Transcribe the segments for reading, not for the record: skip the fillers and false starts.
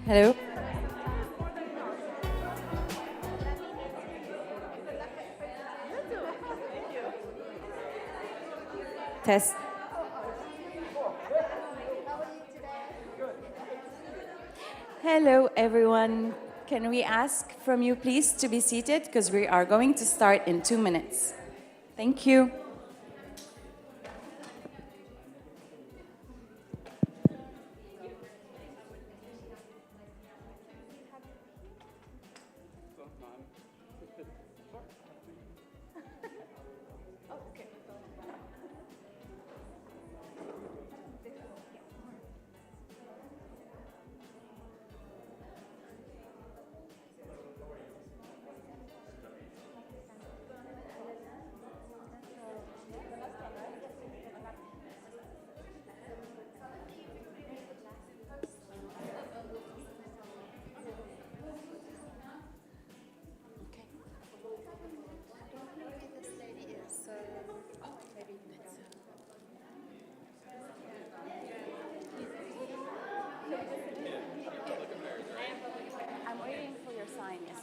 Hello. Test. Hello, everyone. Can we ask from you, please, to be seated? Because we are going to start in 2 minutes. Thank you.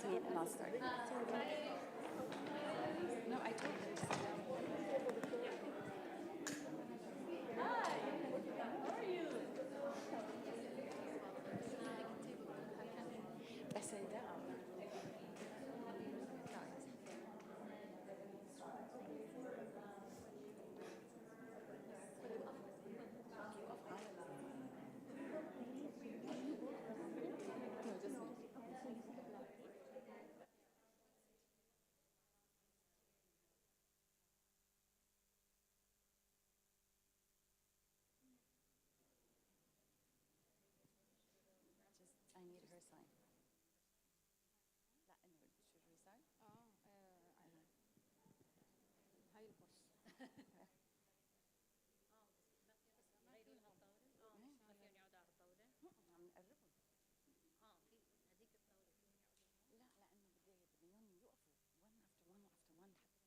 me and I'll start. No, I told her. بس ده I need her sign. لا انه should we start? هاي البوس عم نقربهم. لا لانه بدهم يوقفوا one after one after one حتى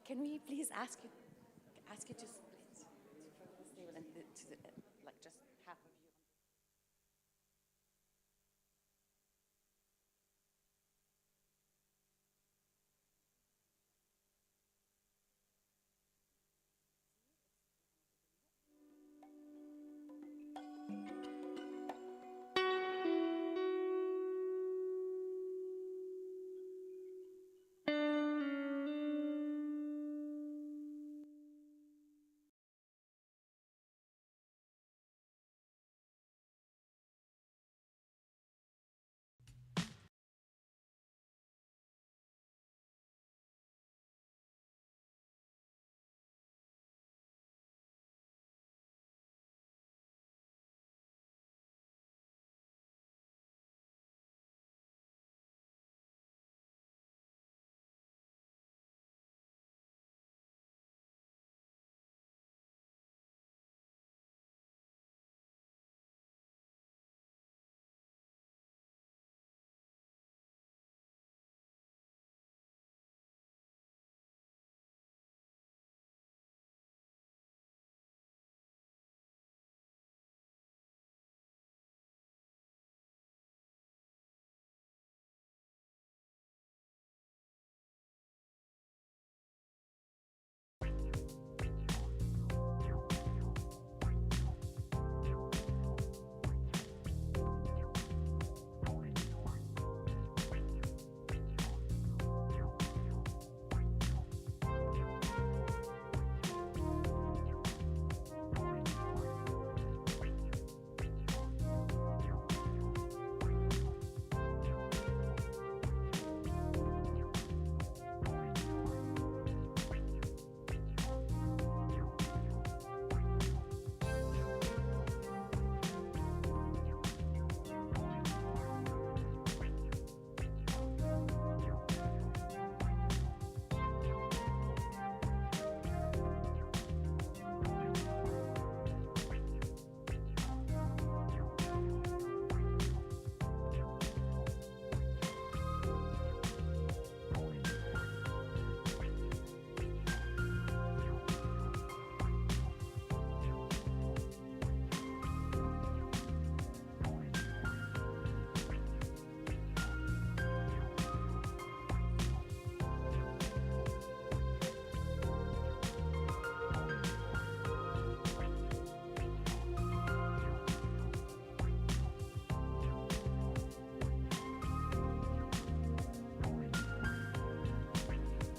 Can we please ask you to split from this table and to the, like just half of you?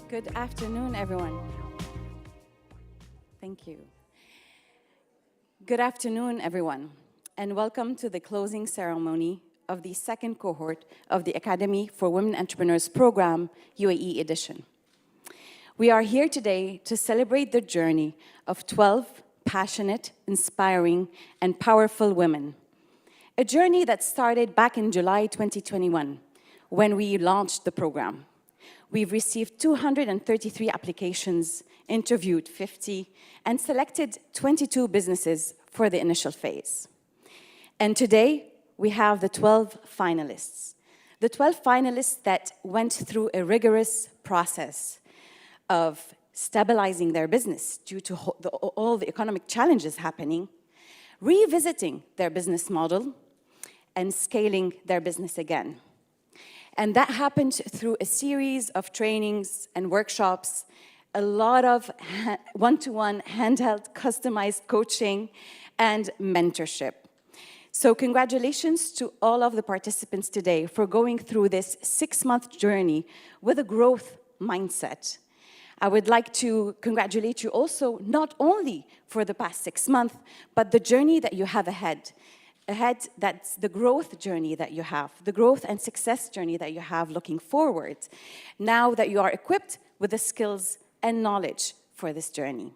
Good afternoon, everyone. Thank you. Good afternoon, everyone, and welcome to the closing ceremony of the second cohort of the Academy for Women Entrepreneurs Program, UAE edition. We are here today to celebrate the journey of 12 passionate, inspiring, and powerful women. A journey that started back in July 2021, when we launched the program. We've received 233 applications, interviewed 50, and selected 22 businesses for the initial phase. And today, we have the 12 finalists. The 12 finalists that went through a rigorous process of stabilizing their business due to all the economic challenges happening, revisiting their business model, and scaling their business again. And that happened through a series of trainings and workshops, a lot of one-to-one, handheld, customized coaching, and mentorship. So congratulations to all of the participants today for going through this 6-month journey with a growth mindset. I would like to congratulate you also, not only for the past 6 months, but the journey that you have ahead. That's the growth journey that you have, the growth and success journey that you have looking forward, now that you are equipped with the skills and knowledge for this journey.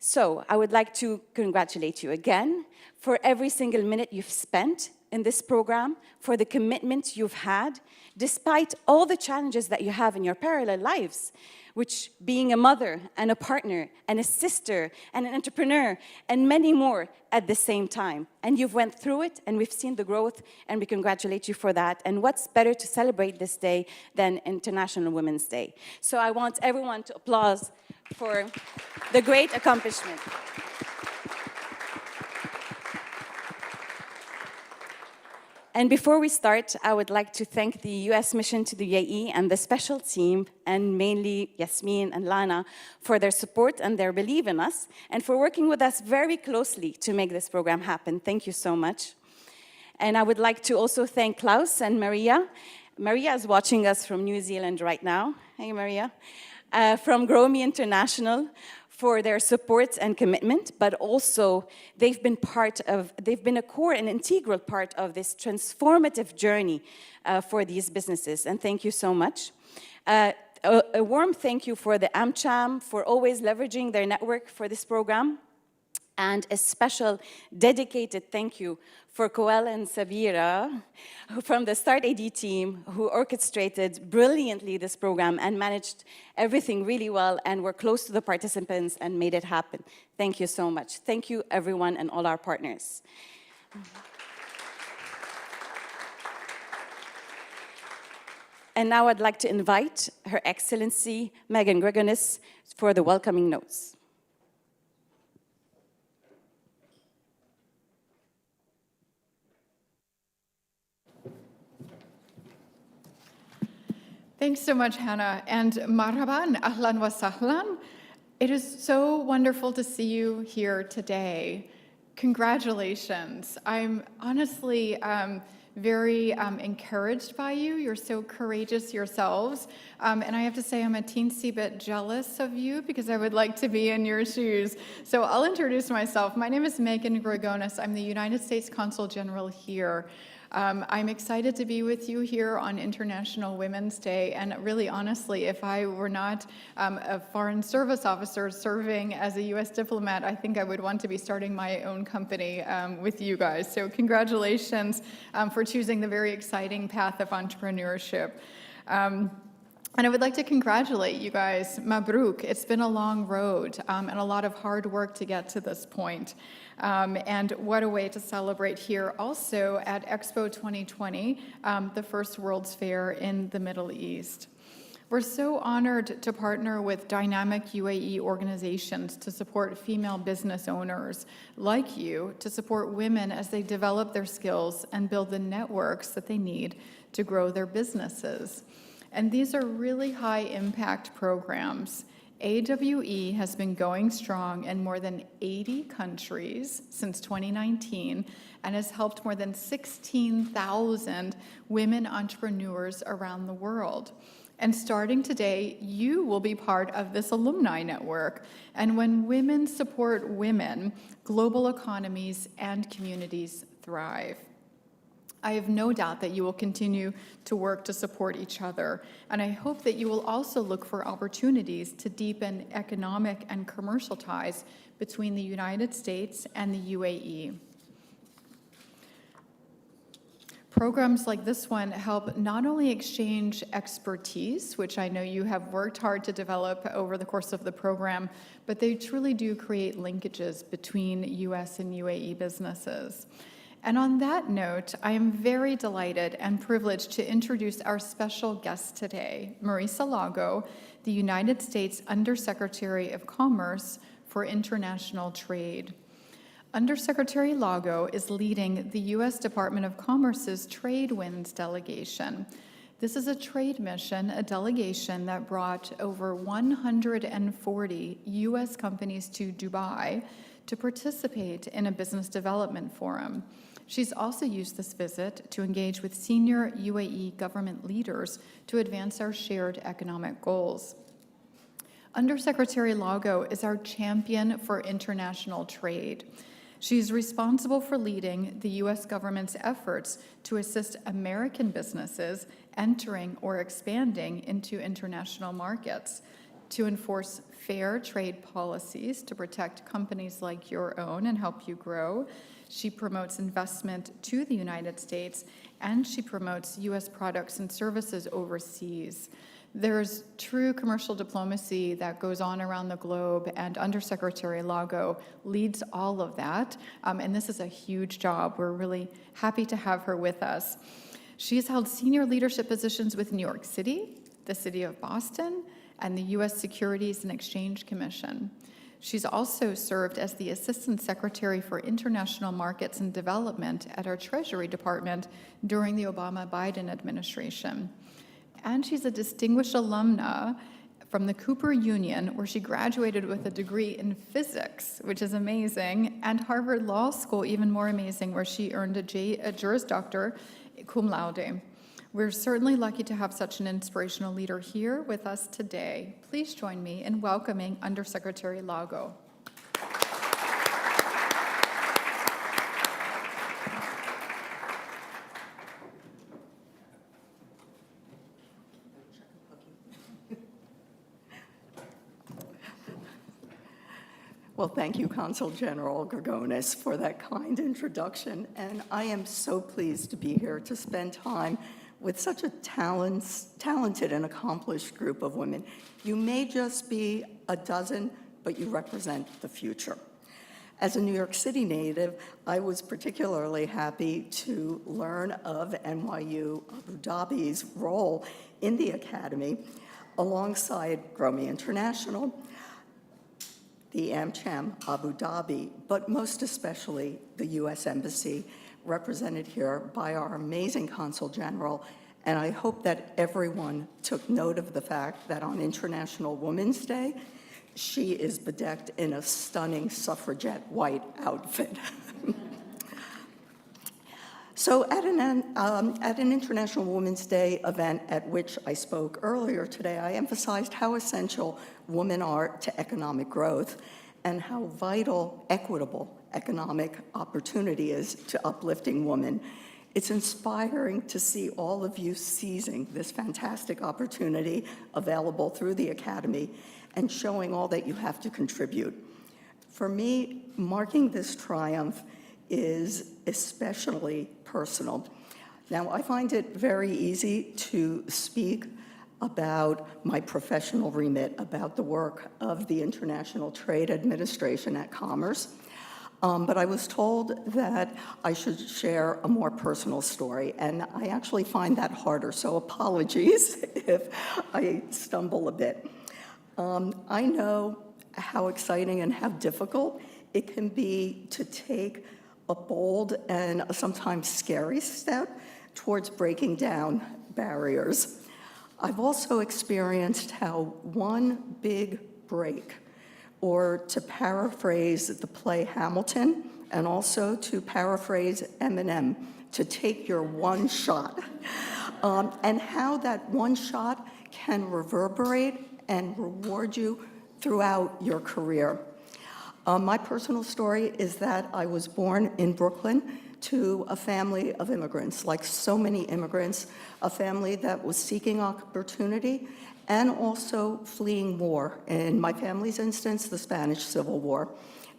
So I would like to congratulate you again for every single minute you've spent in this program, for the commitment you've had, despite all the challenges that you have in your parallel lives, which being a mother and a partner and a sister and an entrepreneur and many more at the same time. And you've went through it, and we've seen the growth, and we congratulate you for that. And what's better to celebrate this day than International Women's Day? So I want everyone to applaud for the great accomplishment. And before we start, I would like to thank the US mission to the UAE and the special team, and mainly Yasmin and Lana, for their support and their belief in us, and for working with us very closely to make this program happen. Thank you so much. And I would like to also thank Klaus and Maria. Maria is watching us from New Zealand right now. Hey, Maria. From GrowME International, for their support and commitment, but also they've been a core and integral part of this transformative journey for these businesses, and thank you so much. A warm thank you for the AmCham for always leveraging their network for this program, and a special dedicated thank you for Koel and Sabira from the startAD team, who orchestrated brilliantly this program and managed everything really well and were close to the participants and made it happen. Thank you so much. Thank you, everyone, and all our partners. And now I'd like to invite Her Excellency Megan Gregonis for the welcoming notes. Thanks so much, Hannah, and marhaban, ahlan wa sahlan. It is so wonderful to see you here today. Congratulations. I'm honestly very encouraged by you. You're so courageous yourselves. And I have to say I'm a teensy bit jealous of you because I would like to be in your shoes. So I'll introduce myself. My name is Megan Gregonis. I'm the United States Consul General here. I'm excited to be with you here on International Women's Day, and really honestly, if I were not a foreign service officer serving as a US diplomat, I think I would want to be starting my own company with you guys. So congratulations for choosing the very exciting path of entrepreneurship. And I would like to congratulate you guys. Mabruk. It's been a long road and a lot of hard work to get to this point. And what a way to celebrate here also at EXPO 2020, the first World's Fair in the Middle East. We're so honored to partner with dynamic UAE organizations to support female business owners like you, to support women as they develop their skills and build the networks that they need to grow their businesses. And these are really high impact programs. AWE has been going strong in more than 80 countries since 2019 and has helped more than 16,000 women entrepreneurs around the world. And starting today, you will be part of this alumni network. And when women support women, global economies and communities thrive. I have no doubt that you will continue to work to support each other, and I hope that you will also look for opportunities to deepen economic and commercial ties between the United States and the UAE. Programs like this one help not only exchange expertise, which I know you have worked hard to develop over the course of the program, but they truly do create linkages between US and UAE businesses. And on that note, I am very delighted and privileged to introduce our special guest today, Marisa Lago, the United States Undersecretary of Commerce for International Trade. Undersecretary Lago is leading the U.S. Department of Commerce's Trade Winds delegation. This is a trade mission, a delegation that brought over 140 U.S. companies to Dubai to participate in a business development forum. She's also used this visit to engage with senior UAE government leaders to advance our shared economic goals. Undersecretary Lago is our champion for international trade. She's responsible for leading the U.S. government's efforts to assist American businesses entering or expanding into international markets, to enforce fair trade policies to protect companies like your own and help you grow. She promotes investment to the United States, and she promotes U.S. products and services overseas. There's true commercial diplomacy that goes on around the globe, and Undersecretary Lago leads all of that, and this is a huge job. We're really happy to have her with us. She's held senior leadership positions with New York City, the City of Boston, and the U.S. Securities and Exchange Commission. She's also served as the Assistant Secretary for International Markets and Development at our Treasury Department during the Obama-Biden administration. And she's a distinguished alumna from the Cooper Union, where she graduated with a degree in physics, which is amazing, and Harvard Law School, even more amazing, where she earned a Juris Doctor cum laude. We're certainly lucky to have such an inspirational leader here with us today. Please join me in welcoming Undersecretary Lago. Well, thank you, Consul General Gorgonis, for that kind introduction. And I am so pleased to be here to spend time with such a talented and accomplished group of women. You may just be a dozen, but you represent the future. As a New York City native, I was particularly happy to learn of NYU Abu Dhabi's role in the Academy alongside GrowME International, the AmCham Abu Dhabi, but most especially the U.S. Embassy, represented here by our amazing Consul General. And I hope that everyone took note of the fact that on International Women's Day, she is bedecked in a stunning suffragette white outfit. So at an International Women's Day event at which I spoke earlier today, I emphasized how essential women are to economic growth and how vital equitable economic opportunity is to uplifting women. It's inspiring to see all of you seizing this fantastic opportunity available through the Academy and showing all that you have to contribute. For me, marking this triumph is especially personal. Now, I find it very easy to speak about my professional remit, about the work of the International Trade Administration at Commerce, but I was told that I should share a more personal story, and I actually find that harder, so apologies if I stumble a bit. I know how exciting and how difficult it can be to take a bold and sometimes scary step towards breaking down barriers. I've also experienced how one big break, or to paraphrase the play Hamilton, and also to paraphrase Eminem, to take your one shot, and how that one shot can reverberate and reward you throughout your career. My personal story is that I was born in Brooklyn to a family of immigrants, like so many immigrants, a family that was seeking opportunity and also fleeing war. In my family's instance, the Spanish Civil War.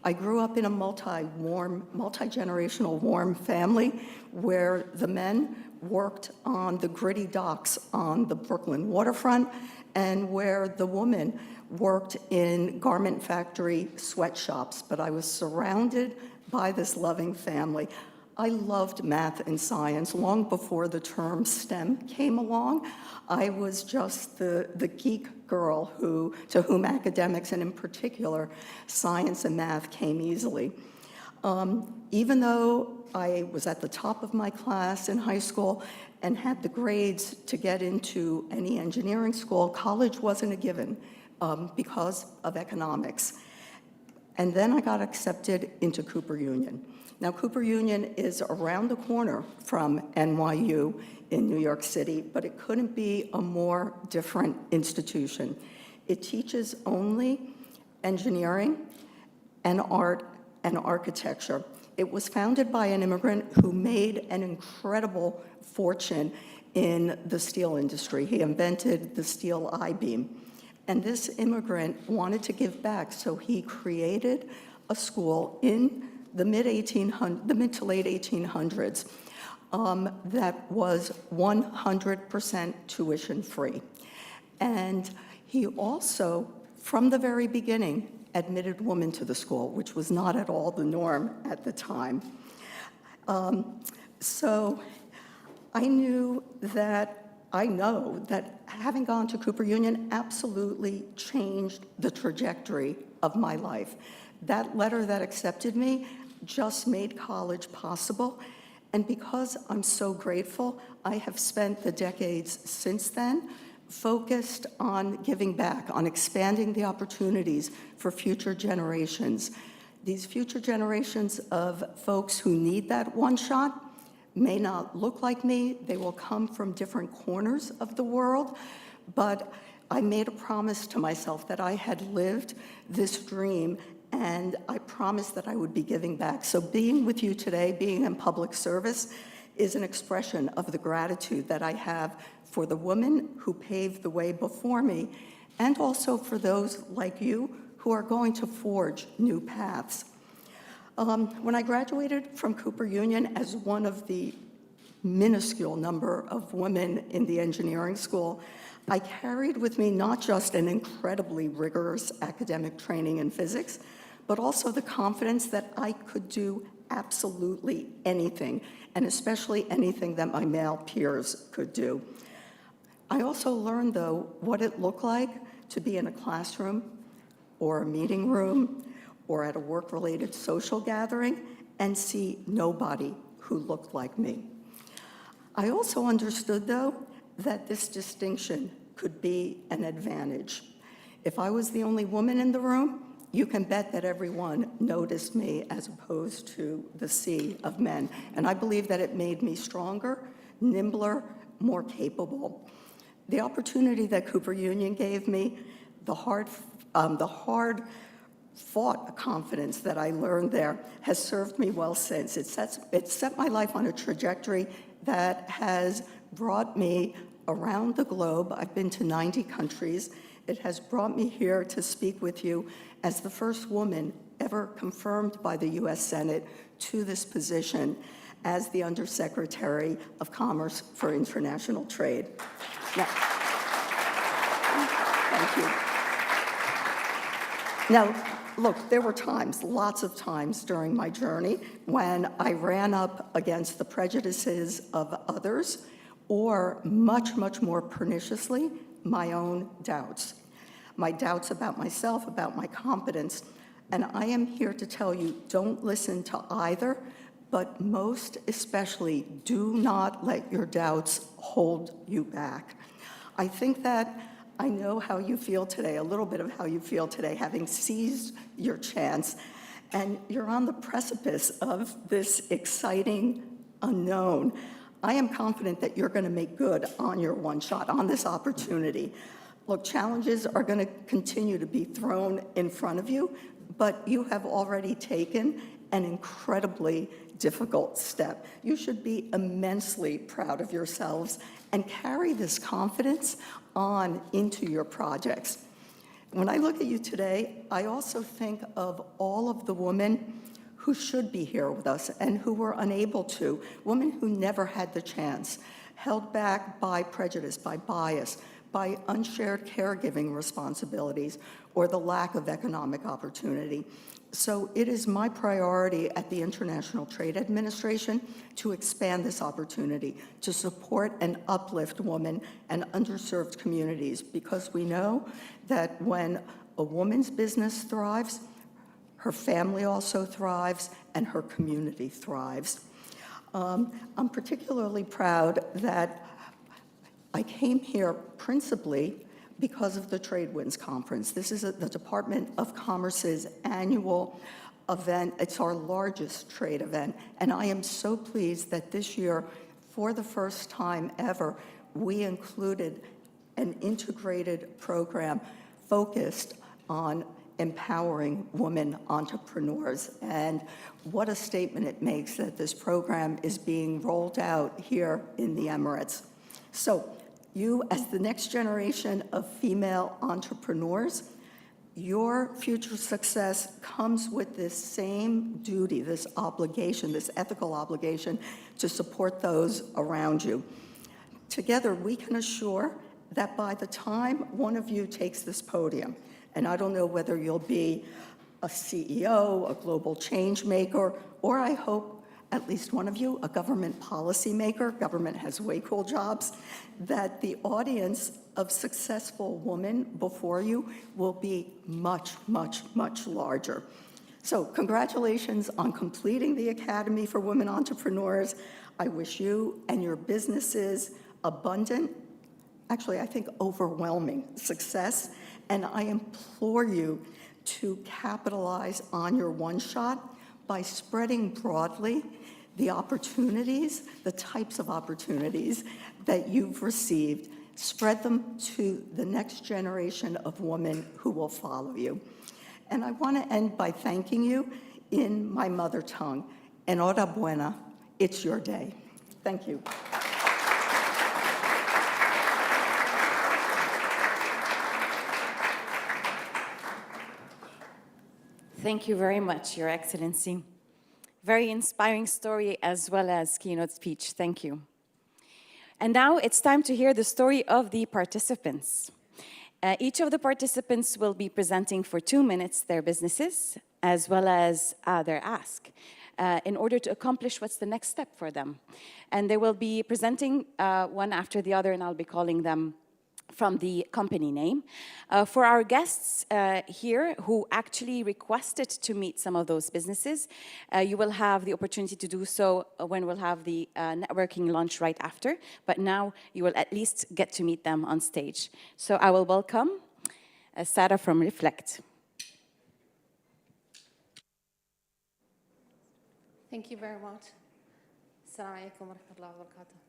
I grew up in a multi-generational warm family where the men worked on the gritty docks on the Brooklyn waterfront and where the women worked in garment factory sweatshops. But I was surrounded by this loving family. I loved math and science long before the term STEM came along. I was just the geek girl to whom academics, and in particular, science and math came easily. Even though I was at the top of my class in high school and had the grades to get into any engineering school, college wasn't a given because of economics. And then I got accepted into Cooper Union. Now, Cooper Union is around the corner from NYU in New York City, but it couldn't be a more different institution. It teaches only engineering and art and architecture. It was founded by an immigrant who made an incredible fortune in the steel industry. He invented the steel I-beam. And this immigrant wanted to give back, so he created a school in the mid to late 1800s that was 100% tuition free. And he also, from the very beginning, admitted women to the school, which was not at all the norm at the time. So I know that having gone to Cooper Union absolutely changed the trajectory of my life. That letter that accepted me just made college possible. And because I'm so grateful, I have spent the decades since then focused on giving back, on expanding the opportunities for future generations. These future generations of folks who need that one shot may not look like me. They will come from different corners of the world, but I made a promise to myself that I had lived this dream, and I promised that I would be giving back. So being with you today, being in public service, is an expression of the gratitude that I have for the women who paved the way before me, and also for those like you who are going to forge new paths. When I graduated from Cooper Union as one of the minuscule number of women in the engineering school, I carried with me not just an incredibly rigorous academic training in physics, but also the confidence that I could do absolutely anything, and especially anything that my male peers could do. I also learned, though, what it looked like to be in a classroom or a meeting room or at a work-related social gathering and see nobody who looked like me. I also understood, though, that this distinction could be an advantage. If I was the only woman in the room, you can bet that everyone noticed me as opposed to the sea of men. And I believe that it made me stronger, nimbler, more capable. The opportunity that Cooper Union gave me, the hard-fought confidence that I learned there has served me well since. It set my life on a trajectory that has brought me around the globe. I've been to 90 countries. It has brought me here to speak with you as the first woman ever confirmed by the US Senate to this position as the Undersecretary of Commerce for International Trade. Now, thank you. Now, look, there were times, lots of times during my journey when I ran up against the prejudices of others, or much, much more perniciously, my own doubts. My doubts about myself, about my competence. And I am here to tell you, don't listen to either, but most especially, do not let your doubts hold you back. I think that I know how you feel today, a little bit of how you feel today, having seized your chance, and you're on the precipice of this exciting unknown. I am confident that you're going to make good on your one shot, on this opportunity. Look, challenges are going to continue to be thrown in front of you, but you have already taken an incredibly difficult step. You should be immensely proud of yourselves and carry this confidence on into your projects. When I look at you today, I also think of all of the women who should be here with us and who were unable to, women who never had the chance, held back by prejudice, by bias, by unshared caregiving responsibilities or the lack of economic opportunity. So it is my priority at the International Trade Administration to expand this opportunity, to support and uplift women and underserved communities, because we know that when a woman's business thrives, her family also thrives, and her community thrives. I'm particularly proud that I came here principally because of the Trade Winds Conference. This is the Department of Commerce's annual event. It's our largest trade event, and I am so pleased that this year, for the first time ever, we included an integrated program focused on empowering women entrepreneurs. And what a statement it makes that this program is being rolled out here in the Emirates. So you, as the next generation of female entrepreneurs, your future success comes with this same duty, this obligation, this ethical obligation to support those around you. Together, we can assure that by the time one of you takes this podium, and I don't know whether you'll be a CEO, a global change maker, or I hope at least one of you, a government policy maker, government has way cool jobs, that the audience of successful women before you will be much, much, much larger. So congratulations on completing the Academy for Women Entrepreneurs. I wish you and your businesses abundant, actually I think overwhelming success, and I implore you to capitalize on your one shot by spreading broadly the opportunities, the types of opportunities that you've received. Spread them to the next generation of women who will follow you. And I want to end by thanking you in my mother tongue. Enhorabuena, it's your day. Thank you. Thank you very much, Your Excellency. Very inspiring story as well as keynote speech. Thank you. And now it's time to hear the story of the participants. Each of the participants will be presenting for 2 minutes their businesses as well as their ask in order to accomplish what's the next step for them. And they will be presenting one after the other, and I'll be calling them from the company name. For our guests here who actually requested to meet some of those businesses, you will have the opportunity to do so when we'll have the networking lunch right after, but now you will at least get to meet them on stage. So I will welcome Sarah from Reflect. Thank you very much. Assalamu alaikum wa rahmatullahi wa barakatuh.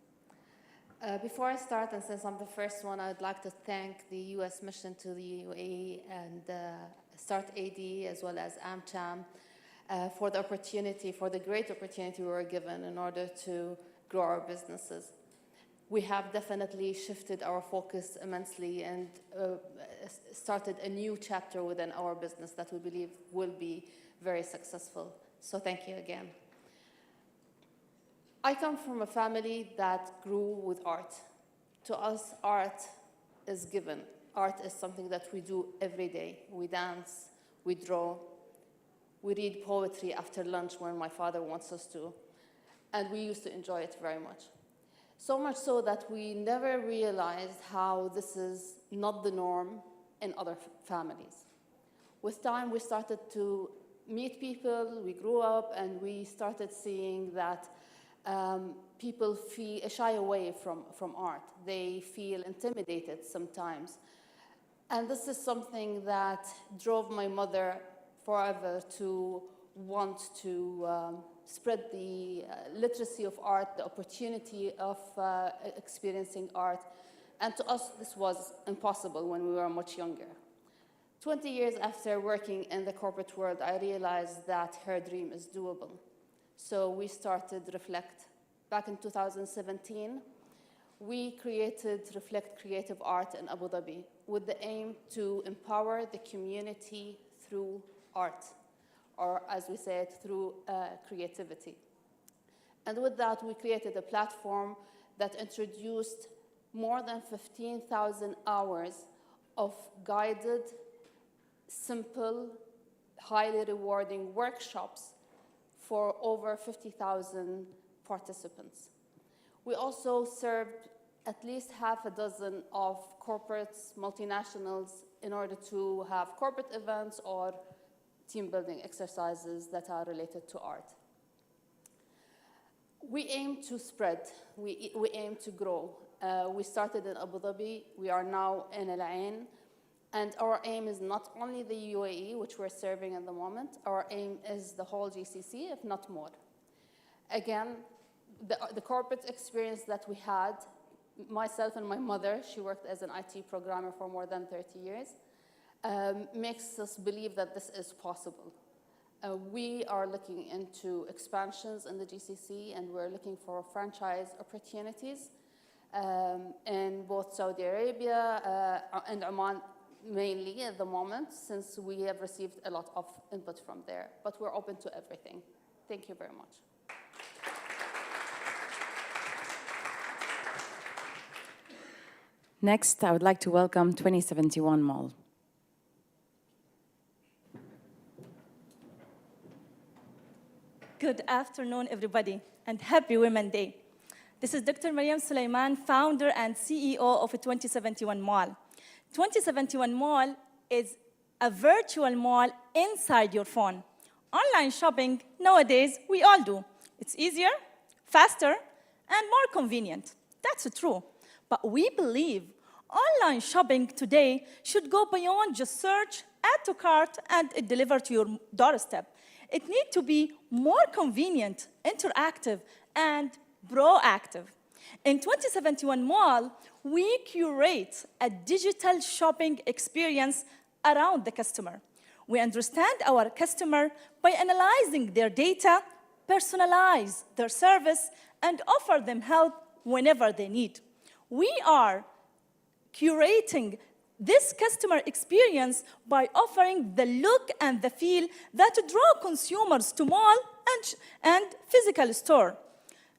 Before I start, and since I'm the first one, I would like to thank the US mission to the UAE and startAD as well as AmCham for the opportunity, for the great opportunity we were given in order to grow our businesses. We have definitely shifted our focus immensely and started a new chapter within our business that we believe will be very successful. So thank you again. I come from a family that grew with art. To us, art is given. Art is something that we do every day. We dance, we draw, we read poetry after lunch when my father wants us to, and we used to enjoy it very much. So much so that we never realized how this is not the norm in other families. With time, we started to meet people, we grew up, and we started seeing that people shy away from art. They feel intimidated sometimes. And this is something that drove my mother forever to want to spread the literacy of art, the opportunity of experiencing art. And to us, this was impossible when we were much younger. 20 years after working in the corporate world, I realized that her dream is doable. So we started Reflect. Back in 2017, we created Reflect Creative Art in Abu Dhabi with the aim to empower the community through art, or as we say it, through creativity. And with that, we created a platform that introduced more than 15,000 hours of guided, simple, highly rewarding workshops for over 50,000 participants. We also served at least half a dozen of corporates, multinationals, in order to have corporate events or team building exercises that are related to art. We aim to spread, we aim to grow. We started in Abu Dhabi, we are now in Al Ain, and our aim is not only the UAE, which we're serving at the moment, our aim is the whole GCC, if not more. Again, the corporate experience that we had, myself and my mother, she worked as an IT programmer for more than 30 years, makes us believe that this is possible. We are looking into expansions in the GCC, and we're looking for franchise opportunities in both Saudi Arabia and Oman mainly at the moment, since we have received a lot of input from there. But we're open to everything. Thank you very much. Next, I would like to welcome 2071 Mall. Good afternoon, everybody, and happy Women's Day. This is Dr. Mariam Sulaiman, founder and CEO of 2071 Mall. 2071 Mall is a virtual mall inside your phone. Online shopping, nowadays, we all do. It's easier, faster, and more convenient. That's true. But we believe online shopping today should go beyond just search, add to cart, and it deliver to your doorstep. It needs to be more convenient, interactive, and proactive. In 2071 Mall, we curate a digital shopping experience around the customer. We understand our customer by analyzing their data, personalize their service, and offer them help whenever they need. We are curating this customer experience by offering the look and the feel that draw consumers to mall and physical store.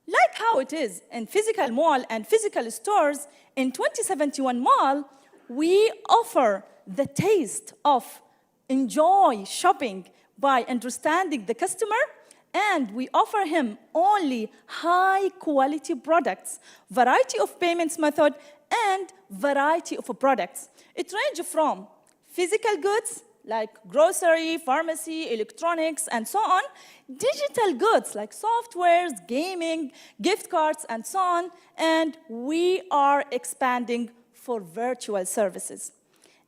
Like how it is in physical mall and physical stores, in 2071 Mall, we offer the taste of enjoy shopping by understanding the customer, and we offer him only high-quality products, variety of payments method, and variety of products. It ranges from physical goods, like grocery, pharmacy, electronics, and so on, digital goods, like softwares, gaming, gift cards, and so on, and we are expanding for virtual services.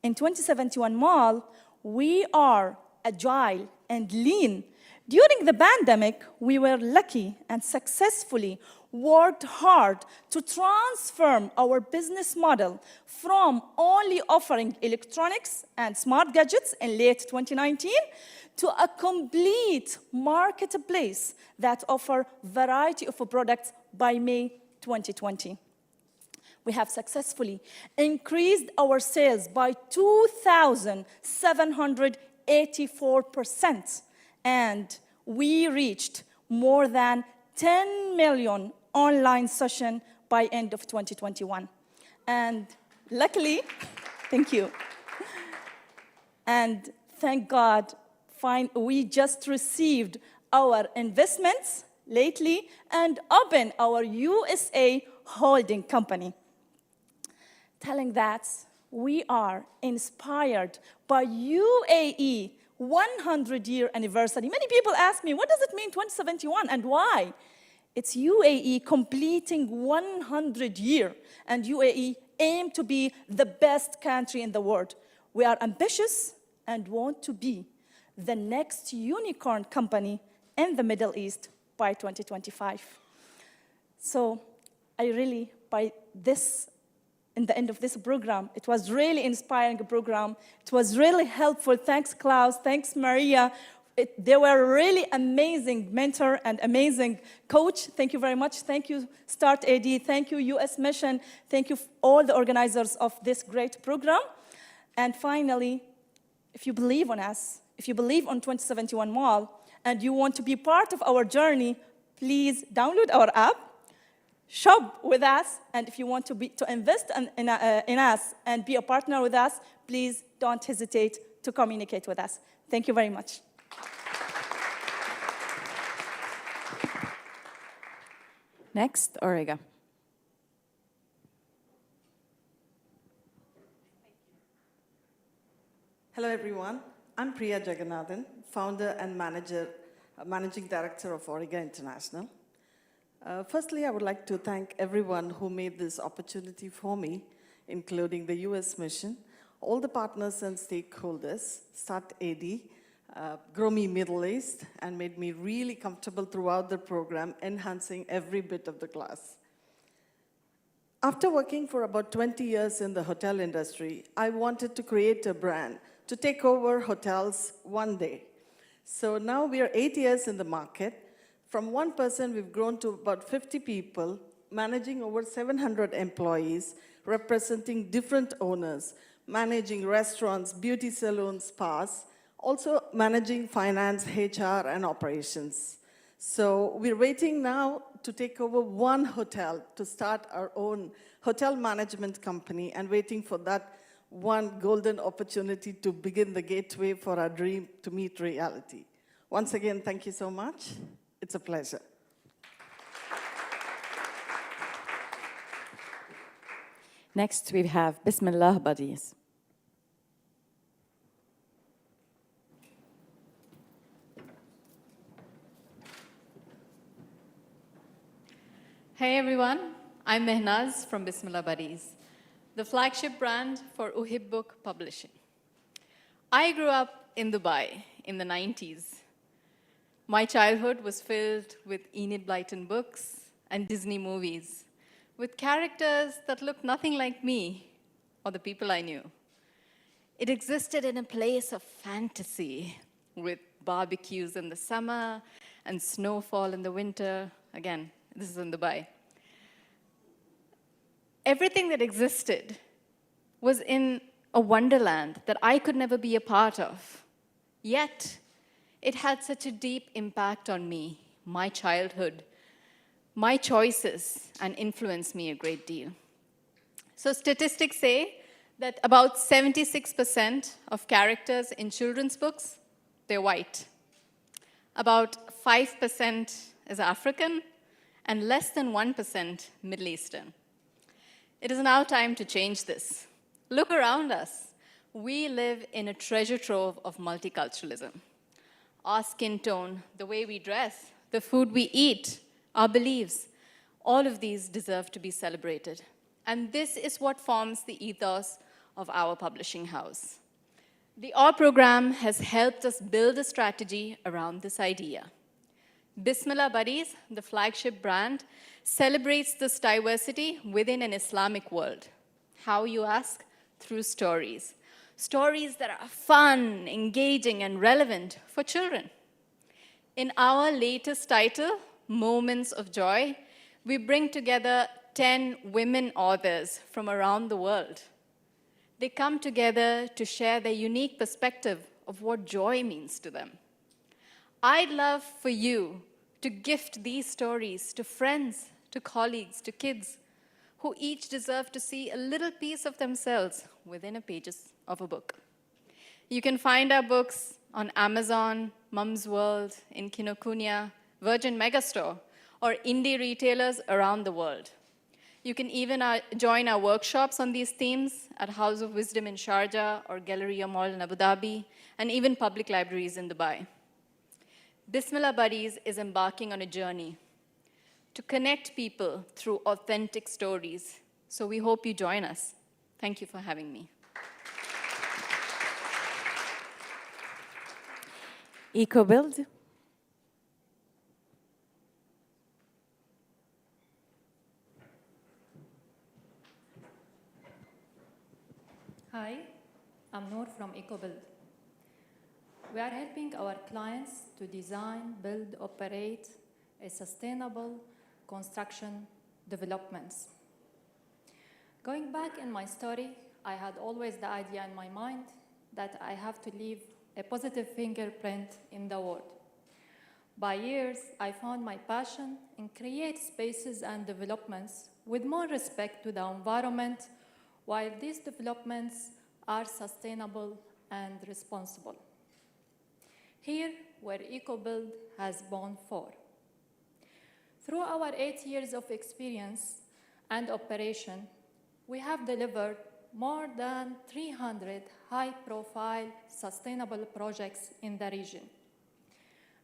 In 2071 Mall, we are agile and lean. During the pandemic, we were lucky and successfully worked hard to transform our business model from only offering electronics and smart gadgets in late 2019 to a complete marketplace that offers variety of products by May 2020. We have successfully increased our sales by 2,784%, and we reached more than 10 million online sessions by end of 2021. And luckily, thank you. And thank God, we just received our investments lately and opened our USA holding company. Telling that we are inspired by UAE 100-year anniversary. Many people ask me, what does it mean 2071 and why? It's UAE completing 100 years, and UAE aim to be the best country in the world. We are ambitious and want to be the next unicorn company in the Middle East by 2025. So I really, in the end of this program, it was really inspiring program. It was really helpful. Thanks, Klaus. Thanks, Maria. They were really amazing mentor and amazing coach. Thank you very much. Thank you, startAD. Thank you, US Mission. Thank you, all the organizers of this great program. And finally, if you believe on us, if you believe on 2071 Mall, and you want to be part of our journey, please download our app, shop with us, and if you want to invest in us and be a partner with us, please don't hesitate to communicate with us. Thank you very much. Next, Origa. Hello, everyone. I'm Priya Jagannathan, founder and managing director of Origa International. Firstly, I would like to thank everyone who made this opportunity for me, including the US mission, all the partners and stakeholders, startAD, GrowME Middle East, and made me really comfortable throughout the program, enhancing every bit of the class. After working for about 20 years in the hotel industry, I wanted to create a brand to take over hotels one day. So now we are 8 years in the market. From one person, we've grown to about 50 people, managing over 700 employees, representing different owners, managing restaurants, beauty salons, spas, also managing finance, HR, and operations. So we're waiting now to take over one hotel to start our own hotel management company, and waiting for that one golden opportunity to begin the gateway for our dream to meet reality. Once again, thank you so much. It's a pleasure. Next, we have Bismillah Buddies. Hey everyone, I'm Mehnaz from Bismillah Buddies, the flagship brand for Uhibbuk Publishing. I grew up in Dubai in the 90s. My childhood was filled with Enid Blyton books and Disney movies, with characters that looked nothing like me or the people I knew. It existed in a place of fantasy, with barbecues in the summer and snowfall in the winter. Again, this is in Dubai. Everything that existed was in a wonderland that I could never be a part of. Yet, it had such a deep impact on me, my childhood, my choices, and influenced me a great deal. So statistics say that about 76% of characters in children's books, they're white. About 5% is African, and less than 1% Middle Eastern. It is now time to change this. Look around us. We live in a treasure trove of multiculturalism. Our skin tone, the way we dress, the food we eat, our beliefs, all of these deserve to be celebrated. And this is what forms the ethos of our publishing house. The OR program has helped us build a strategy around this idea. Bismillah Buddies, the flagship brand, celebrates this diversity within an Islamic world. How, you ask? Through stories. Stories that are fun, engaging, and relevant for children. In our latest title, Moments of Joy, we bring together 10 women authors from around the world. They come together to share their unique perspective of what joy means to them. I'd love for you to gift these stories to friends, to colleagues, to kids, who each deserve to see a little piece of themselves within the pages of a book. You can find our books on Amazon, Mum's World, in Kinokuniya, Virgin Megastore, or indie retailers around the world. You can even join our workshops on these themes at House of Wisdom in Sharjah or Galleria Mall in Abu Dhabi, and even public libraries in Dubai. Bismillah Buddies is embarking on a journey to connect people through authentic stories. So we hope you join us. Thank you for having me. EcoBuild. Hi, I'm Noor from EcoBuild. We are helping our clients to design, build, operate a sustainable construction developments. Going back in my story, I had always the idea in my mind that I have to leave a positive fingerprint in the world. By years, I found my passion in create spaces and developments with more respect to the environment, while these developments are sustainable and responsible. Here, where EcoBuild has borne for. Through our 8 years of experience and operation, we have delivered more than 300 high-profile sustainable projects in the region.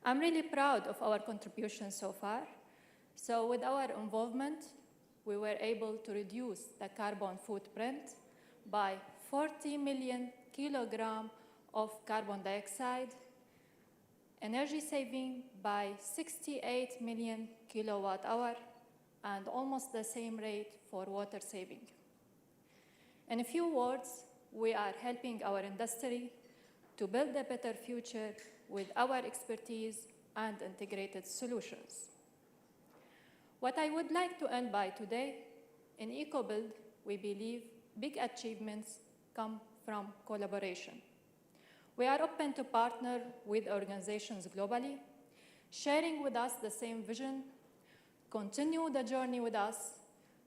I'm really proud of our contribution so far. So with our involvement, we were able to reduce the carbon footprint by 40 million kilograms of carbon dioxide, energy saving by 68 million kilowatt hour, and almost the same rate for water saving. In a few words, we are helping our industry to build a better future with our expertise and integrated solutions. What I would like to end by today, in EcoBuild, we believe big achievements come from collaboration. We are open to partner with organizations globally, sharing with us the same vision, continue the journey with us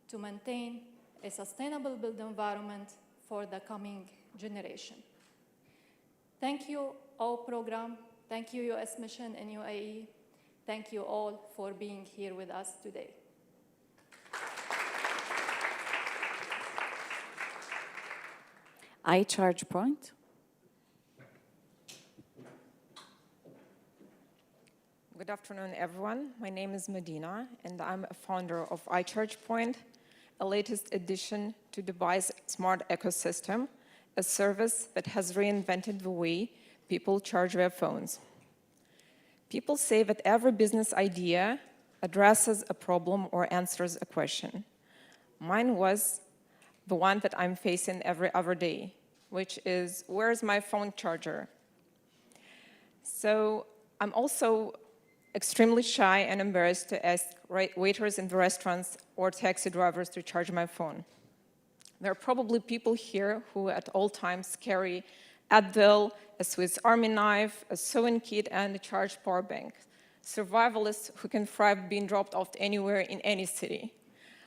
to maintain a sustainable built environment for the coming generation. Thank you, all program. Thank you, US Mission in UAE. Thank you all for being here with us today. iChargePoint. Good afternoon, everyone. My name is Medina, and I'm a founder of iChargePoint, a latest addition to Dubai's smart ecosystem, a service that has reinvented the way people charge their phones. People say that every business idea addresses a problem or answers a question. Mine was the one that I'm facing every other day, which is, where's my phone charger? So I'm also extremely shy and embarrassed to ask waiters in the restaurants or taxi drivers to charge my phone. There are probably people here who at all times carry Advil, a Swiss Army knife, a sewing kit, and a charged power bank. Survivalists who can thrive being dropped off anywhere in any city.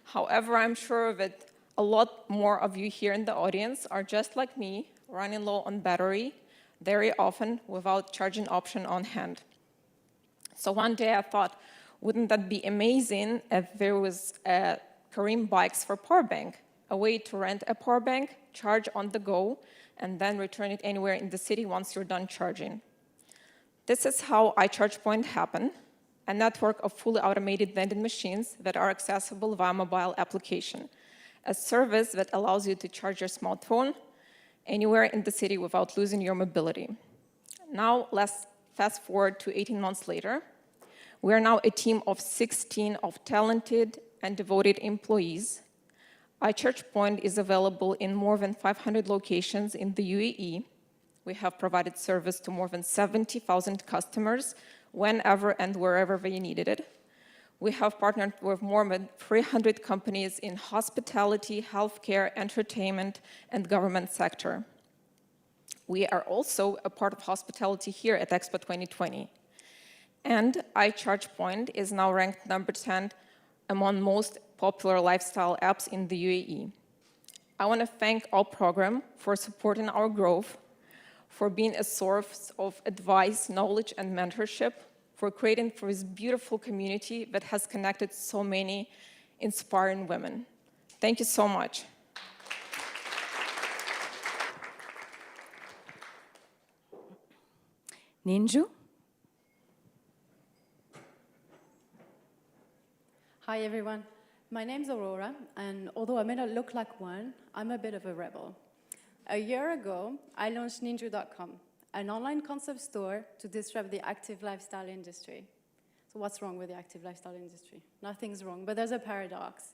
However, I'm sure that a lot more of you here in the audience are just like me, running low on battery, very often without charging option on hand. So one day I thought, wouldn't that be amazing if there was a Kareem Bikes for power bank, a way to rent a power bank, charge on the go, and then return it anywhere in the city once you're done charging. This is how iChargePoint happened, a network of fully automated vending machines that are accessible via mobile application, a service that allows you to charge your smartphone anywhere in the city without losing your mobility. Now, let's fast forward to 18 months later. We are now a team of 16 of talented and devoted employees. iChargePoint is available in more than 500 locations in the UAE. We have provided service to more than 70,000 customers whenever and wherever they needed it. We have partnered with more than 300 companies in hospitality, healthcare, entertainment, and government sector. We are also a part of hospitality here at EXPO 2020. And iChargePoint is now ranked number 10 among most popular lifestyle apps in the UAE. I want to thank our program for supporting our growth, for being a source of advice, knowledge, and mentorship, for creating for this beautiful community that has connected so many inspiring women. Thank you so much. Ninju. Hi, everyone. My name's Aurora, and although I may not look like one, I'm a bit of a rebel. A year ago, I launched Ninju.com, an online concept store to disrupt the active lifestyle industry. So what's wrong with the active lifestyle industry? Nothing's wrong, but there's a paradox.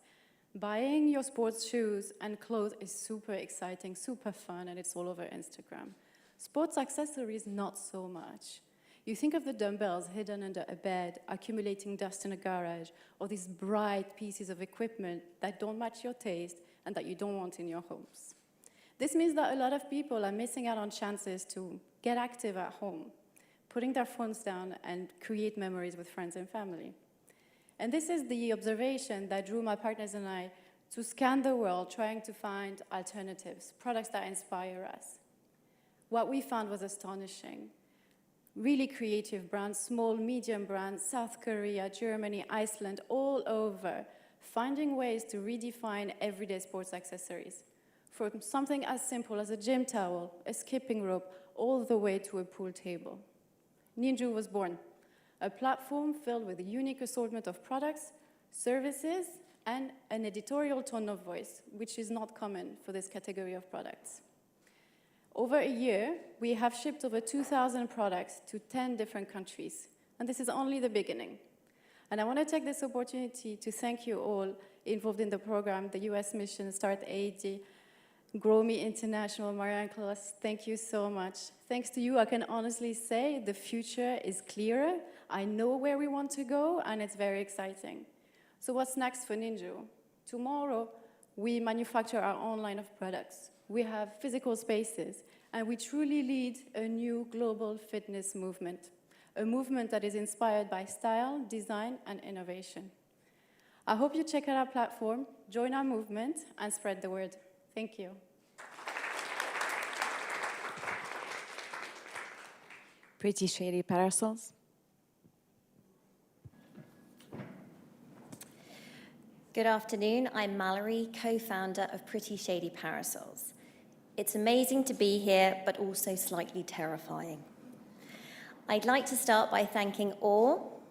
Buying your sports shoes and clothes is super exciting, super fun, and it's all over Instagram. Sports accessories, not so much. You think of the dumbbells hidden under a bed, accumulating dust in a garage, or these bright pieces of equipment that don't match your taste and that you don't want in your homes. This means that a lot of people are missing out on chances to get active at home. putting their phones down and create memories with friends and family. And this is the observation that drew my partners and I to scan the world trying to find alternatives, products that inspire us. What we found was astonishing. Really creative brands, small, medium brands, South Korea, Germany, Iceland, all over, finding ways to redefine everyday sports accessories. From something as simple as a gym towel, a skipping rope, all the way to a pool table. Ninju was born, a platform filled with a unique assortment of products, services, and an editorial tone of voice, which is not common for this category of products. Over a year, we have shipped over 2,000 products to 10 different countries, and this is only the beginning. And I want to take this opportunity to thank you all involved in the program, the US mission, startAD, GrowME International, Maria and Klaus, thank you so much. Thanks to you, I can honestly say the future is clearer. I know where we want to go, and it's very exciting. So what's next for Ninju? Tomorrow, we manufacture our own line of products. We have physical spaces, and we truly lead a new global fitness movement, a movement that is inspired by style, design, and innovation. I hope you check out our platform, join our movement, and spread the word. Thank you. Pretty Shady Parasols. Good afternoon, I'm Mallory, co-founder of Pretty Shady Parasols. It's amazing to be here, but also slightly terrifying. I'd like to start by thanking all,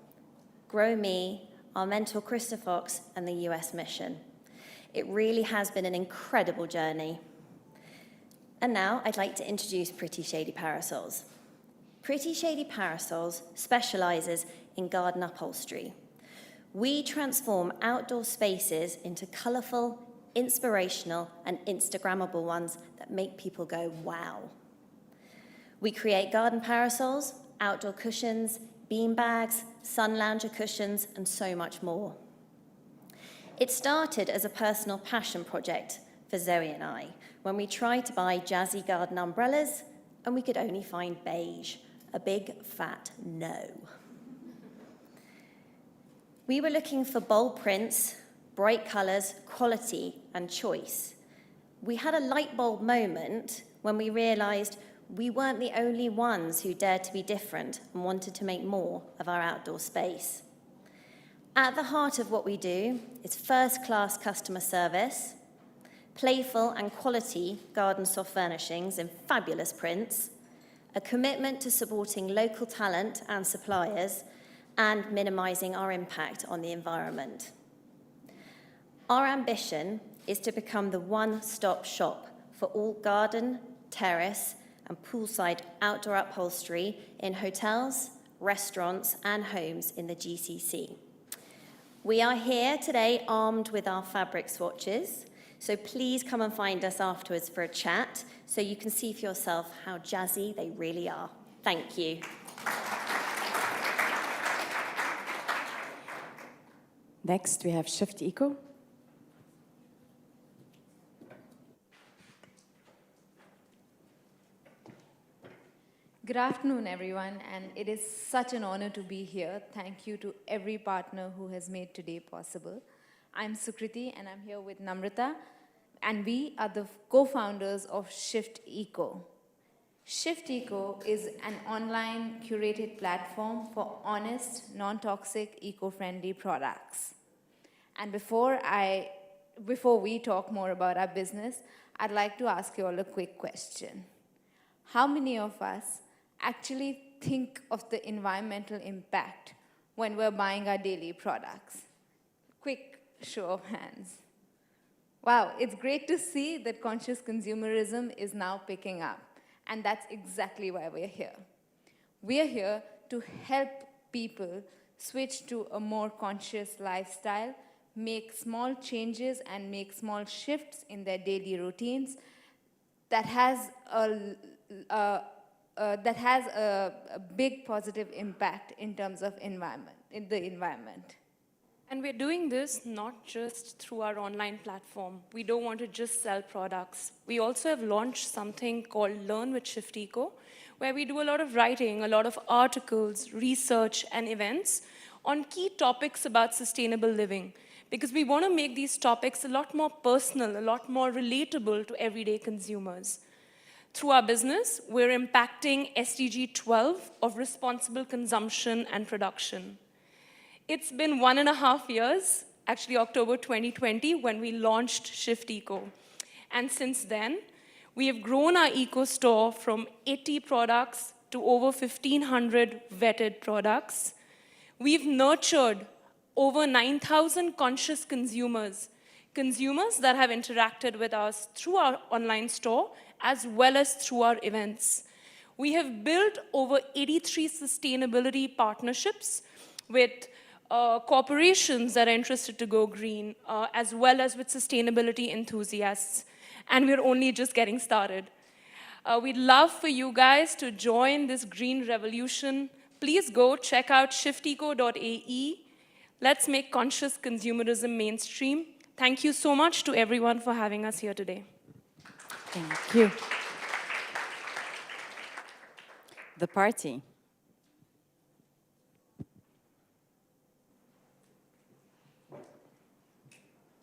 GrowME, our mentor Krista Fox, and the US mission. It really has been an incredible journey. And now I'd like to introduce Pretty Shady Parasols. Pretty Shady Parasols specializes in garden upholstery. We transform outdoor spaces into colorful, inspirational, and Instagrammable ones that make people go, wow. We create garden parasols, outdoor cushions, bean bags, sun lounger cushions, and so much more. It started as a personal passion project for Zoe and I, when we tried to buy jazzy garden umbrellas, and we could only find beige, a big fat no. We were looking for bold prints, bright colors, quality, and choice. We had a light bulb moment when we realized we weren't the only ones who dared to be different and wanted to make more of our outdoor space. At the heart of what we do is first-class customer service, playful and quality garden soft furnishings in fabulous prints, a commitment to supporting local talent and suppliers, and minimizing our impact on the environment. Our ambition is to become the one-stop shop for all garden, terrace, and poolside outdoor upholstery in hotels, restaurants, and homes in the GCC. We are here today armed with our fabric swatches, so please come and find us afterwards for a chat so you can see for yourself how jazzy they really are. Thank you. Next, we have Shift Eco. Good afternoon, everyone, and it is such an honor to be here. Thank you to every partner who has made today possible. I'm Sukriti, and I'm here with Namrata, and we are the co-founders of Shift Eco. Shift Eco is an online curated platform for honest, non-toxic, eco-friendly products. And before we talk more about our business, I'd like to ask you all a quick question. How many of us actually think of the environmental impact when we're buying our daily products? Quick show of hands. Wow, it's great to see that conscious consumerism is now picking up, and that's exactly why we're here. We're here to help people switch to a more conscious lifestyle, make small changes and make small shifts in their daily routines that has a big positive impact in terms of the environment. And we're doing this not just through our online platform. We don't want to just sell products. We also have launched something called Learn with Shift Eco, where we do a lot of writing, a lot of articles, research, and events on key topics about sustainable living, because we want to make these topics a lot more personal, a lot more relatable to everyday consumers. Through our business, we're impacting SDG 12 of responsible consumption and production. It's been 1.5 years, actually October 2020, when we launched Shift Eco. And since then, we have grown our eco store from 80 products to over 1,500 vetted products. We've nurtured over 9,000 conscious consumers that have interacted with us through our online store as well as through our events. We have built over 83 sustainability partnerships with corporations that are interested to go green, as well as with sustainability enthusiasts. And we're only just getting started. We'd love for you guys to join this green revolution. Please go check out shifteco.ae. Let's make conscious consumerism mainstream. Thank you so much to everyone for having us here today. Thank you. The party.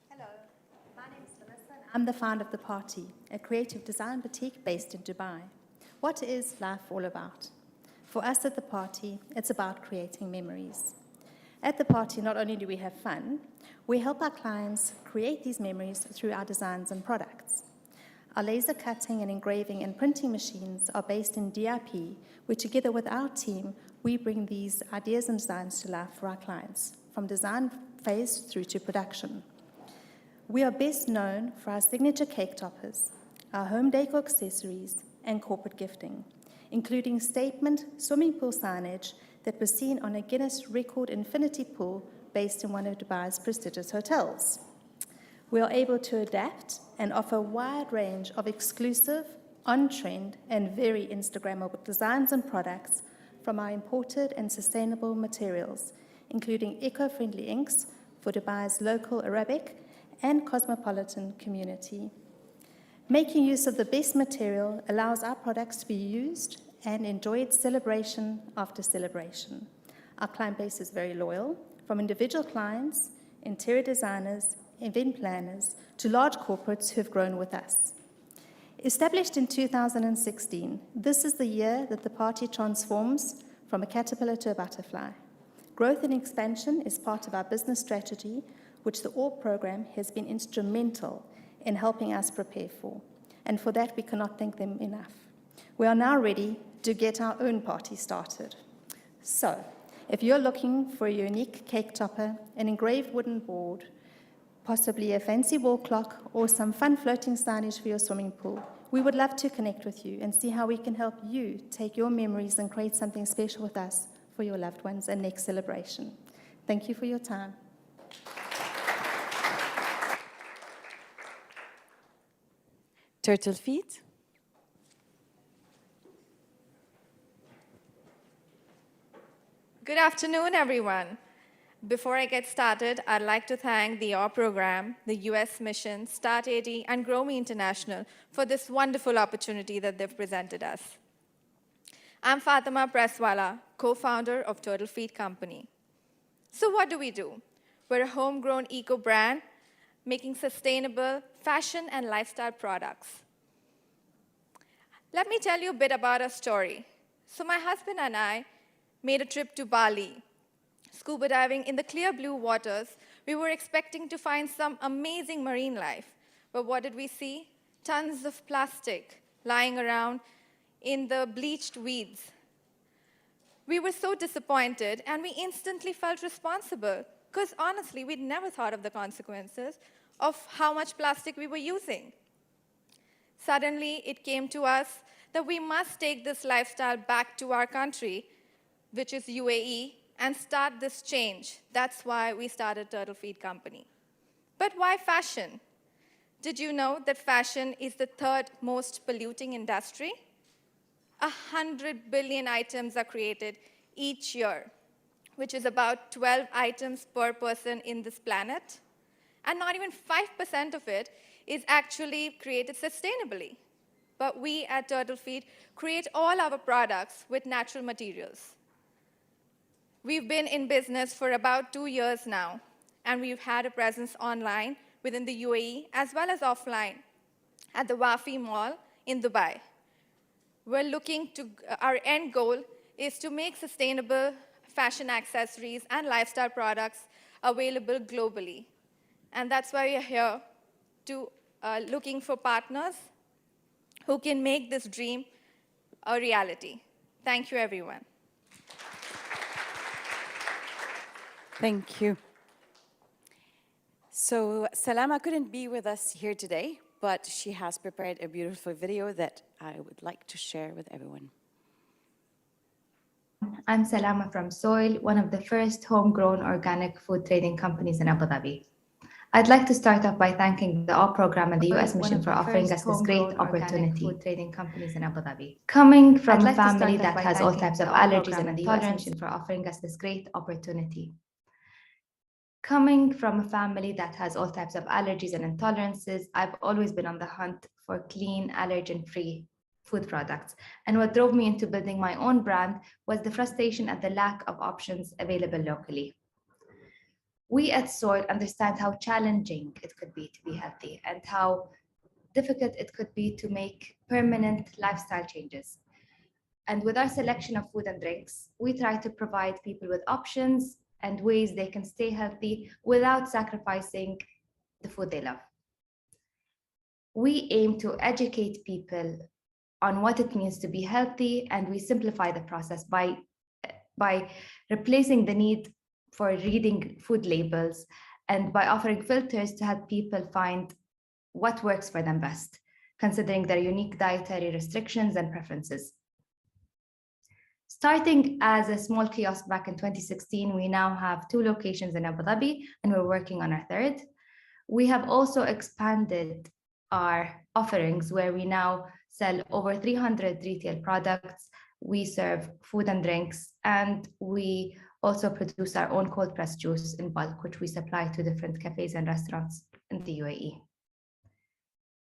Hello, my name is Melissa and I'm the founder of The Party, a creative design boutique based in Dubai. What is life all about? For us at The Party, it's about creating memories. At The Party, not only do we have fun, we help our clients create these memories through our designs and products. Our laser cutting and engraving and printing machines are based in DRP, where together with our team, we bring these ideas and designs to life for our clients, from design phase through to production. We are best known for our signature cake toppers, our home decor accessories, and corporate gifting, including statement swimming pool signage that was seen on a Guinness Record infinity pool based in one of Dubai's prestigious hotels. We are able to adapt and offer a wide range of exclusive, on-trend, and very Instagrammable designs and products from our imported and sustainable materials, including eco-friendly inks for Dubai's local Arabic and cosmopolitan community. Making use of the best material allows our products to be used and enjoyed celebration after celebration. Our client base is very loyal, from individual clients, interior designers, event planners, to large corporates who have grown with us. Established in 2016, this is the year that The Party transforms from a caterpillar to a butterfly. Growth and expansion is part of our business strategy, which the ORB program has been instrumental in helping us prepare for. And for that, we cannot thank them enough. We are now ready to get our own party started. So, if you're looking for a unique cake topper, an engraved wooden board, possibly a fancy wall clock, or some fun floating signage for your swimming pool, we would love to connect with you and see how we can help you take your memories and create something special with us for your loved ones and next celebration. Thank you for your time. Turtle feet. Good afternoon, everyone. Before I get started, I'd like to thank the AWE program, the US mission, startAD, and GrowME International for this wonderful opportunity that they've presented us. I'm Fatima Presswala, co-founder of Turtle Feet Company. So what do? We're a homegrown eco brand making sustainable fashion and lifestyle products. Let me tell you a bit about our story. So my husband and I made a trip to Bali. Scuba diving in the clear blue waters, we were expecting to find some amazing marine life. But what did we see? Tons of plastic lying around in the bleached weeds. We were so disappointed, and we instantly felt responsible, because honestly, we'd never thought of the consequences of how much plastic we were using. Suddenly, it came to us that we must take this lifestyle back to our country, which is UAE, and start this change. That's why we started Turtle Feet Company. But why fashion? Did you know that fashion is the third most polluting industry? 100 billion items are created each year, which is about 12 items per person in this planet. And not even 5% of it is actually created sustainably. but we at Turtle Feet create all our products with natural materials. We've been in business for about 2 years now, and we've had a presence online within the UAE as well as offline at the Wafi Mall in Dubai. Our end goal is to make sustainable fashion accessories and lifestyle products available globally. And that's why we are here looking for partners who can make this dream a reality. Thank you, everyone. Thank you. So Salama couldn't be with us here today, but she has prepared a beautiful video that I would like to share with everyone. I'm Salama from Soil, one of the first homegrown organic food trading companies in Abu Dhabi. I'd like to start off by thanking the AWE program and the US Mission for offering us this great opportunity. Food trading companies in Abu Dhabi. Coming from a family that has all types of allergies and intolerances, for offering us this great opportunity. Coming from a family that has all types of allergies and intolerances, I've always been on the hunt for clean, allergen-free food products. And what drove me into building my own brand was the frustration at the lack of options available locally. We at Soil understand how challenging it could be to be healthy and how difficult it could be to make permanent lifestyle changes. And with our selection of food and drinks, we try to provide people with options and ways they can stay healthy without sacrificing the food they love. We aim to educate people on what it means to be healthy, and we simplify the process by replacing the need for reading food labels and by offering filters to help people find what works for them best, considering their unique dietary restrictions and preferences. Starting as a small kiosk back in 2016, we now have 2 locations in Abu Dhabi, and we're working on our 3rd. We have also expanded our offerings where we now sell over 300 retail products. We serve food and drinks, and we also produce our own cold pressed juice in bulk, which we supply to different cafes and restaurants in the UAE.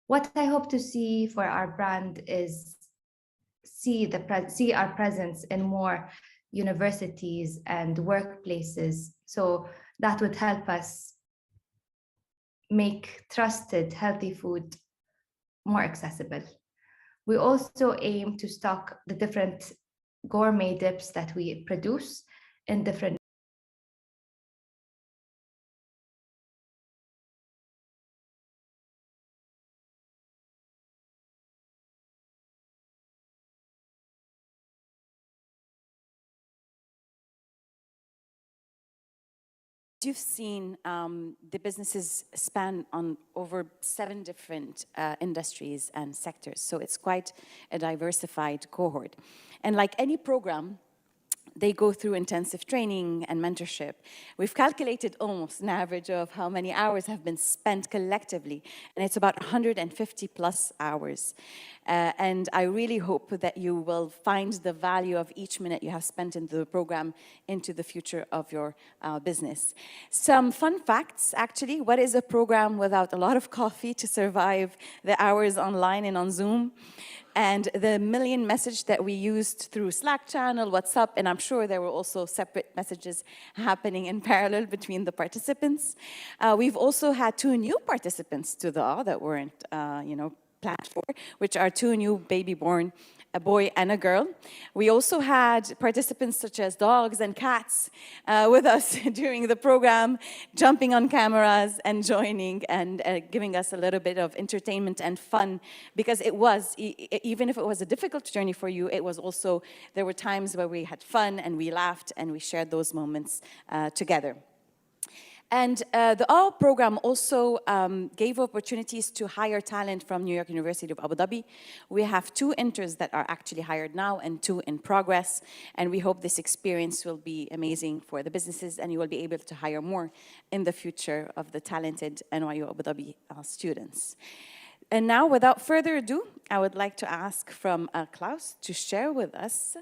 What I hope to see for our brand is see our presence in more universities and workplaces. So that would help us make trusted, healthy food more accessible. We also aim to stock the different gourmet dips that we produce in different You've seen the businesses span on over 7 different industries and sectors, so it's quite a diversified cohort. And like any program, they go through intensive training and mentorship. We've calculated almost an average of how many hours have been spent collectively, and it's about 150 plus hours. And I really hope that you will find the value of each minute you have spent into the program into the future of your business. Some fun facts, actually. What is a program without a lot of coffee to survive the hours online and on Zoom? And the million message that we used through Slack channel, WhatsApp, and I'm sure there were also separate messages happening in parallel between the participants. We've also had 2 new participants to the AWE that weren't, planned for, which are 2 new baby born, a boy and a girl. We also had participants such as dogs and cats with us during the program, jumping on cameras and joining and giving us a little bit of entertainment and fun, because it was, even if it was a difficult journey for you, it was also, there were times where we had fun and we laughed and we shared those moments together. And the AWE program also gave opportunities to hire talent from New York University of Abu Dhabi. We have 2 interns that are actually hired now and 2 in progress. And we hope this experience will be amazing for the businesses, and you will be able to hire more in the future of the talented NYU Abu Dhabi students. And now, without further ado, I would like to ask from Klaus to share with us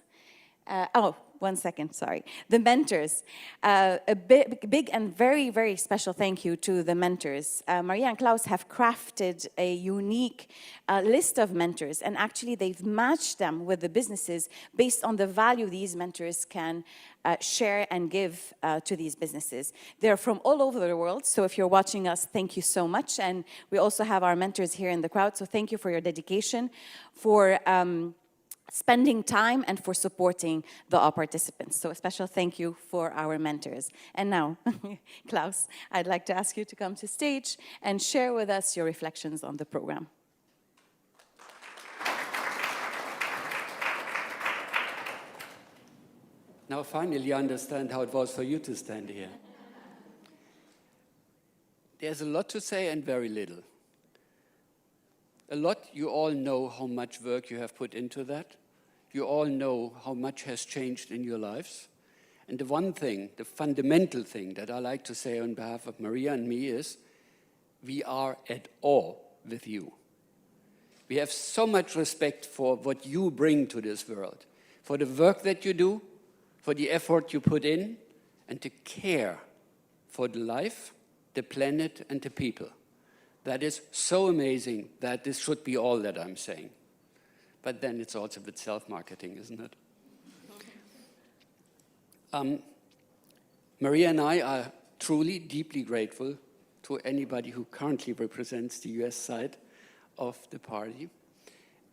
One second, sorry. The mentors. A big and very, very special thank you to the mentors. Maria and Klaus have crafted a unique list of mentors, and actually they've matched them with the businesses based on the value these mentors can share and give to these businesses. They're from all over the world, so if you're watching us, thank you so much. And we also have our mentors here in the crowd, so thank you for your dedication, for spending time and for supporting the all participants. So a special thank you for our mentors. And now, Klaus, I'd like to ask you to come to stage and share with us your reflections on the program. Now finally I understand how it was for you to stand here. There's a lot to say and very little. A lot, you all know how much work you have put into that. You all know how much has changed in your lives. And the one thing, the fundamental thing that I like to say on behalf of Maria and me is, we are at awe with you. We have so much respect for what you bring to this world, for the work that you do, for the effort you put in, and the care for the life, the planet, and the people. That is so amazing that this should be all that I'm saying. But then it's also a bit self-marketing, isn't it? Maria and I are truly, deeply grateful to anybody who currently represents the US side of the party.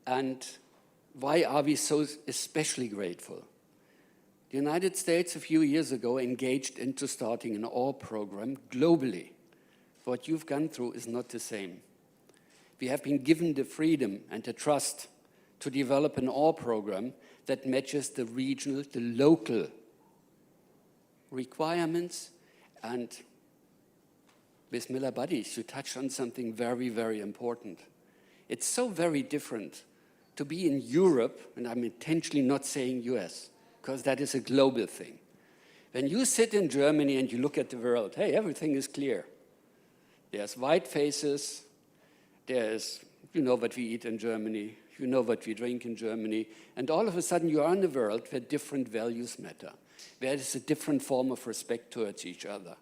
And why are we so especially grateful? The United States a few years ago engaged into starting an AWE program globally. What you've gone through is not the same. We have been given the freedom and the trust to develop an AWE program that matches the regional, the local requirements. And Bismillah buddies, you touched on something very, very important. It's so very different to be in Europe, and I'm intentionally not saying US, because that is a global thing. When you sit in Germany and you look at the world, hey, everything is clear. There's white faces, there's, you know what we eat in Germany, you know what we drink in Germany, and all of a sudden you are in a world where different values matter, where there's a different form of respect towards each other.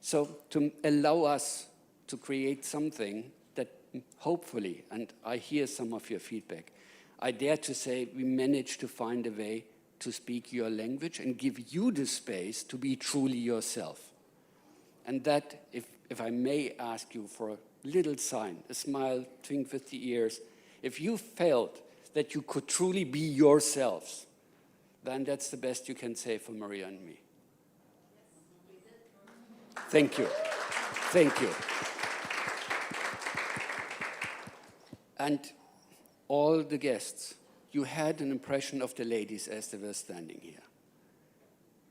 So to allow us to create something that hopefully, and I hear some of your feedback, I dare to say we managed to find a way to speak your language and give you the space to be truly yourself. And that, if I may ask you for a little sign, a smile, twink with the ears, if you felt that you could truly be yourselves, then that's the best you can say for Maria and me. Thank you. Thank you. And all the guests, you had an impression of the ladies as they were standing here.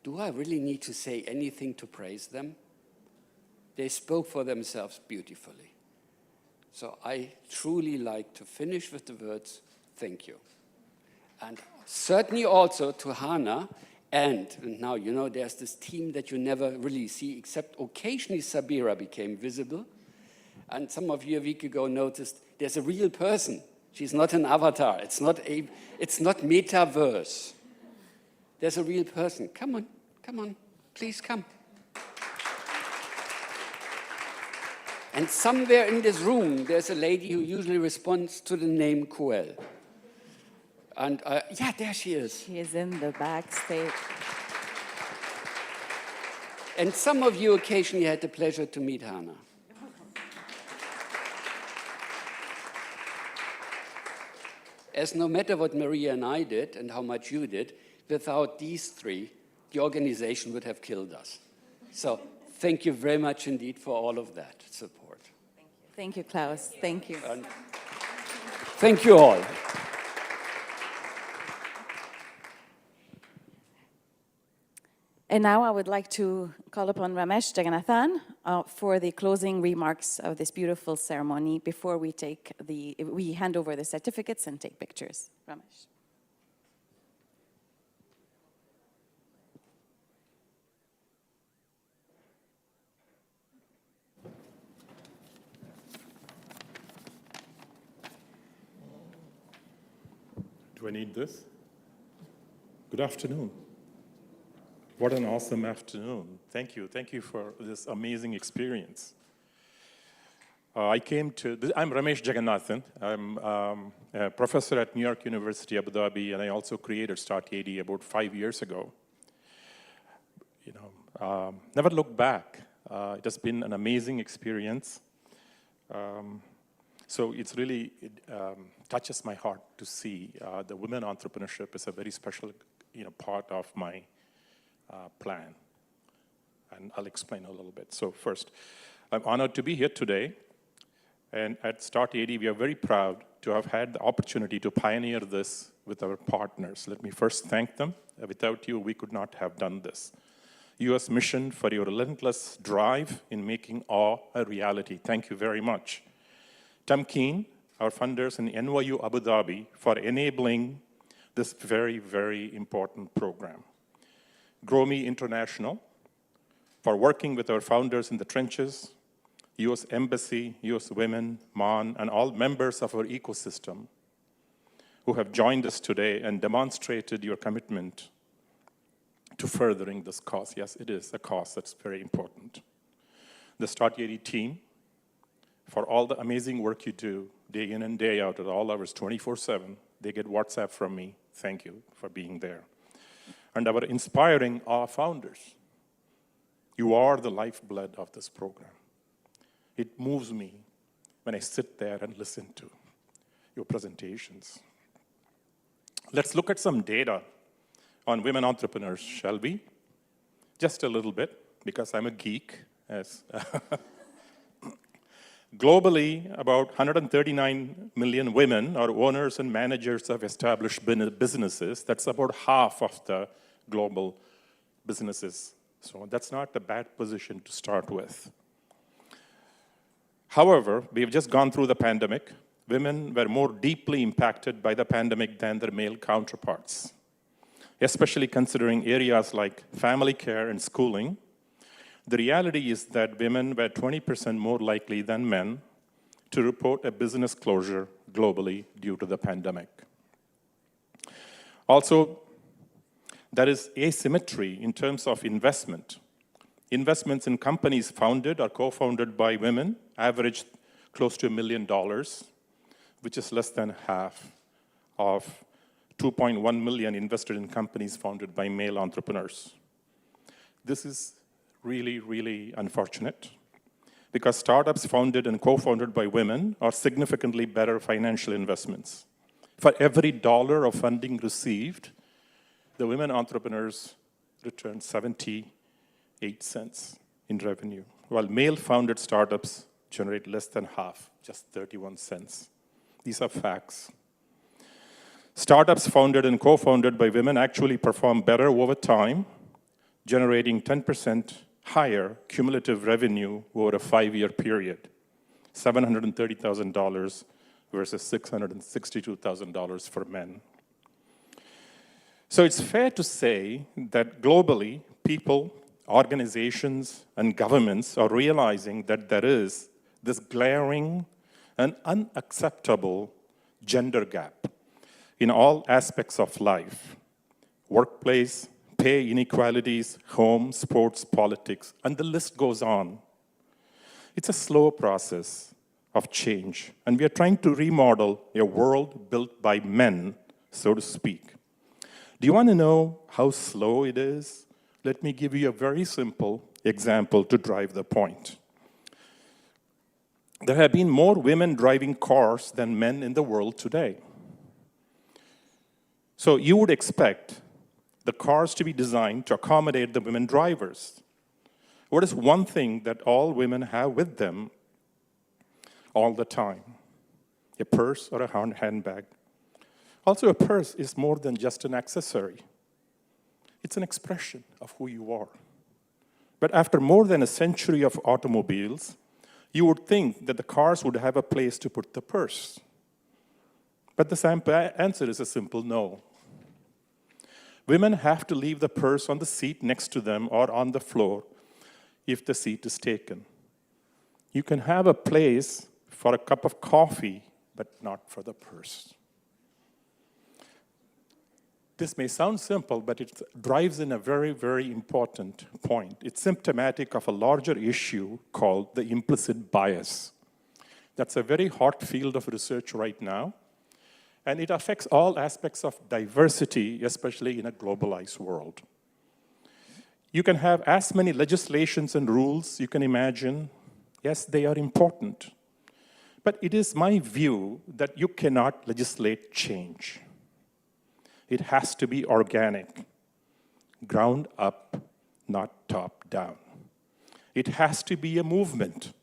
Do I really need to say anything to praise them? They spoke for themselves beautifully. So I truly like to finish with the words, thank you. And certainly also to Hannah, and now, you know, there's this team that you never really see, except occasionally Sabira became visible. And some of you a week ago noticed there's a real person. She's not an avatar. It's not metaverse. There's a real person. Come on, please come. And somewhere in this room, there's a lady who usually responds to the name Coel. And yeah, there she is. She is in the backstage. And some of you occasionally had the pleasure to meet Hannah. As no matter what Maria and I did and how much you did, without these three, the organization would have killed us. So thank you very much indeed for all of that support. Thank you, Klaus. Thank you. And thank you all. And now I would like to call upon Ramesh Jagannathan for the closing remarks of this beautiful ceremony before we hand over the certificates and take pictures. Ramesh. Do I need this? Good afternoon. What an awesome afternoon. Thank you. Thank you for this amazing experience. I'm Ramesh Jagannathan. I'm a professor at New York University, Abu Dhabi, and I also created startAD about 5 years ago. Never look back. It has been an amazing experience. So it touches my heart to see the women entrepreneurship is a very special part of my plan. And I'll explain a little bit. So first, I'm honored to be here today. And at startAD, we are very proud to have had the opportunity to pioneer this with our partners. Let me first thank them. Without you, we could not have done this. US Mission for your relentless drive in making AWE a reality. Thank you very much. Tamkeen, our funders in NYU Abu Dhabi, for enabling this very, very important program. GrowME International, for working with our founders in the trenches, US Embassy, US Women, MON, and all members of our ecosystem who have joined us today and demonstrated your commitment to furthering this cause. Yes, it is a cause that's very important. The startAD team, for all the amazing work you do day in and day out at all hours, 24/7. They get WhatsApp from me. Thank you for being there. And our inspiring AWE founders. You are the lifeblood of this program. It moves me when I sit there and listen to your presentations. Let's look at some data on women entrepreneurs, shall we? Just a little bit, because I'm a geek. Globally, about 139 million women are owners and managers of established businesses. That's about half of the global businesses. So that's not a bad position to start with. However, we've just gone through the pandemic. Women were more deeply impacted by the pandemic than their male counterparts, especially considering areas like family care and schooling. The reality is that women were 20% more likely than men to report a business closure globally due to the pandemic. Also, there is asymmetry in terms of investment. Investments in companies founded or co-founded by women averaged close to $1 million, which is less than half of 2.1 million invested in companies founded by male entrepreneurs. This is really, really unfortunate because startups founded and co-founded by women are significantly better financial investments. For every dollar of funding received, the women entrepreneurs return 78 cents in revenue, while male-founded startups generate less than half, just 31 cents. These are facts. Startups founded and co-founded by women actually perform better over time, generating 10% higher cumulative revenue over a 5-year period, $730,000 versus $662,000 for men. So it's fair to say that globally, people, organizations, and governments are realizing that there is this glaring and unacceptable gender gap in all aspects of life: workplace, pay inequalities, home, sports, politics, and the list goes on. It's a slow process of change, and we are trying to remodel a world built by men, so to speak. Do you want to know how slow it is? Let me give you a very simple example to drive the point. There have been more women driving cars than men in the world today. So you would expect the cars to be designed to accommodate the women drivers. What is one thing that all women have with them all the time? A purse or a handbag. Also, a purse is more than just an accessory. It's an expression of who you are. But after more than a century of automobiles, you would think that the cars would have a place to put the purse. But the answer is a simple no. Women have to leave the purse on the seat next to them or on the floor if the seat is taken. You can have a place for a cup of coffee, but not for the purse. This may sound simple, but it drives in a very, very important point. It's symptomatic of a larger issue called the implicit bias. That's a very hot field of research right now, and it affects all aspects of diversity, especially in a globalized world. You can have as many legislations and rules you can imagine. Yes, they are important. But it is my view that you cannot legislate change. It has to be organic, ground up, not top down. It has to be a movement.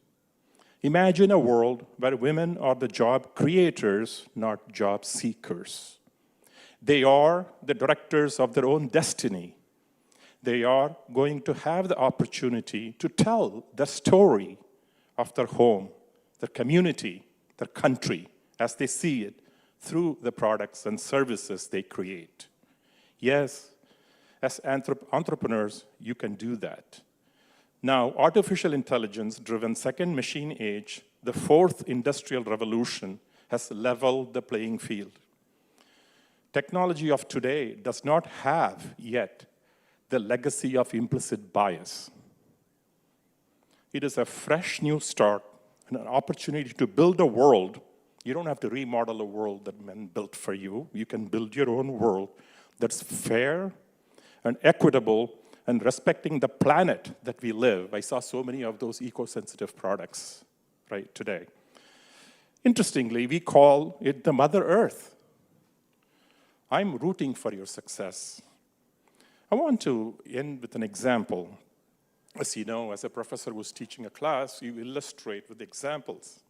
Imagine a world where women are the job creators, not job seekers. They are the directors of their own destiny. They are going to have the opportunity to tell the story of their home, their community, their country, as they see it, through the products and services they create. Yes, as entrepreneurs, you can do that. Now, artificial intelligence-driven second machine age, the fourth industrial revolution, has leveled the playing field. Technology of today does not have yet the legacy of implicit bias. It is a fresh new start and an opportunity to build a world. You don't have to remodel a world that men built for you. You can build your own world that's fair and equitable and respecting the planet that we live. I saw so many of those eco-sensitive products right today. Interestingly, we call it the Mother Earth. I'm rooting for your success. I want to end with an example. As you know, as a professor who's teaching a class, you illustrate with examples.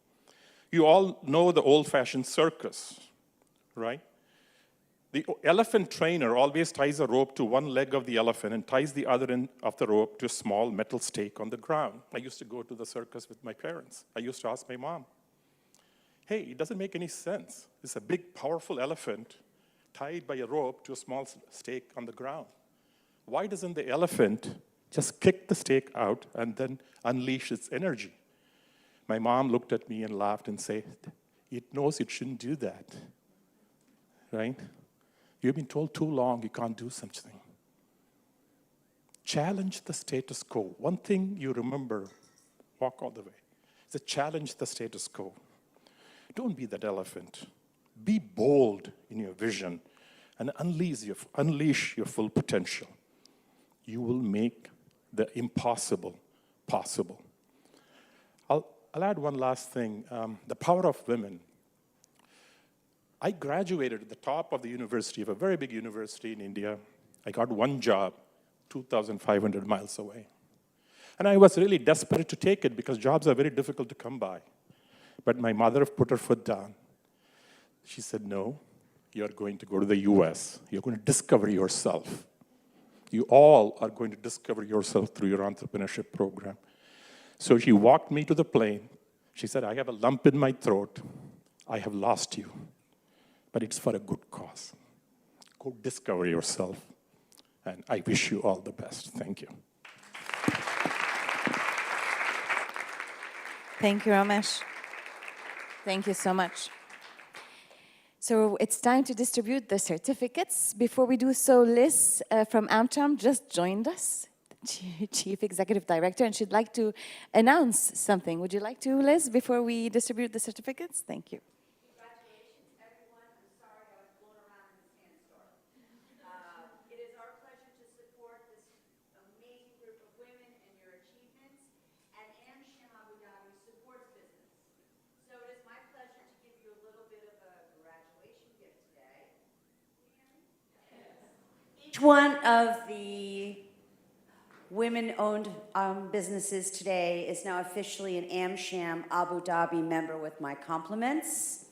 You all know the old-fashioned circus, right? The elephant trainer always ties a rope to one leg of the elephant and ties the other end of the rope to a small metal stake on the ground. I used to go to the circus with my parents. I used to ask my mom, hey, it doesn't make any sense. It's a big, powerful elephant tied by a rope to a small stake on the ground. Why doesn't the elephant just kick the stake out and then unleash its energy? My mom looked at me and laughed and said, it knows it shouldn't do that, right? You've been told too long you can't do something. Challenge the status quo. One thing you remember, walk all the way, is to challenge the status quo. Don't be that elephant. Be bold in your vision and unleash your full potential. You will make the impossible possible. I'll add one last thing, the power of women. I graduated at the top of the university, of a very big university in India. I got one job, 2,500 miles away. And I was really desperate to take it because jobs are very difficult to come by. But my mother put her foot down. She said, no, you're going to go to the US. You're going to discover yourself. You all are going to discover yourself through your entrepreneurship program. So she walked me to the plane. She said, I have a lump in my throat. I have lost you. But it's for a good cause. Go discover yourself. And I wish you all the best. Thank you. Thank you, Ramesh. Thank you so much. So it's time to distribute the certificates. Before we do so, Liz from AmCham just joined us, Chief Executive Director, and she'd like to announce something. Would you like to, Liz, before we distribute the certificates? Thank you. Congratulations, everyone. I'm sorry I was blown around in the sandstorm. It is our pleasure to support this amazing group of women and your achievements, and AmCham Abu Dhabi supports business. So it is my pleasure to give you a little bit of a graduation gift today. Each one of the women-owned businesses today is now officially an AmCham Abu Dhabi member with my compliments.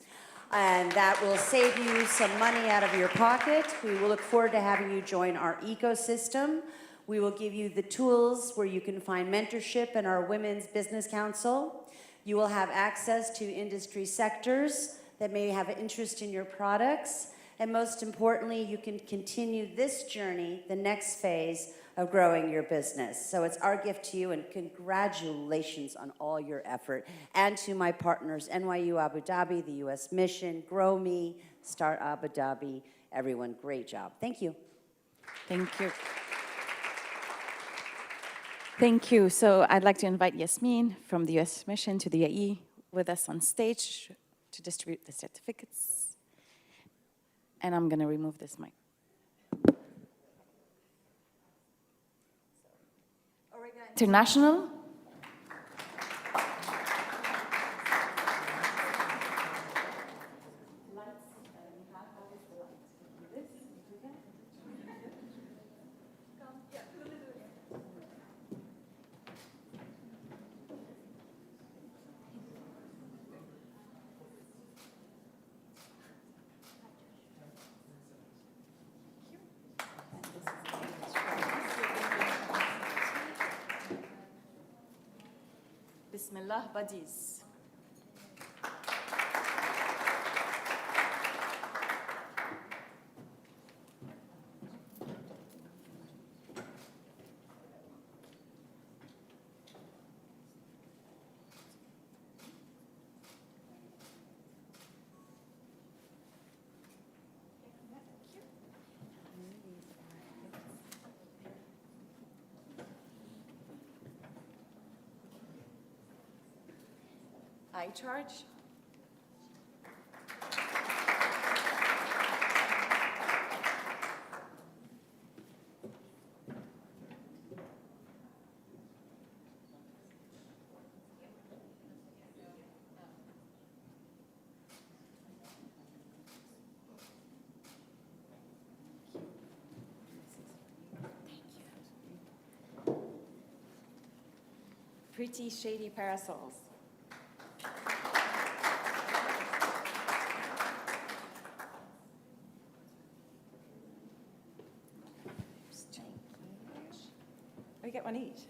And that will save you some money out of your pocket. We will look forward to having you join our ecosystem. We will give you the tools where you can find mentorship in our Women's Business Council. You will have access to industry sectors that may have an interest in your products. And most importantly, you can continue this journey, the next phase of growing your business. So it's our gift to you, and congratulations on all your effort. And to my partners, NYU Abu Dhabi, the US Mission, GrowME, StartAD Abu Dhabi, everyone, great job. Thank you. Thank you. Thank you. So I'd like to invite Yasmin from the US Mission to the UAE with us on stage to distribute the certificates. And I'm going to remove this mic. International. Bismillah, buddies. I charge. Pretty shady parasols. We get one each.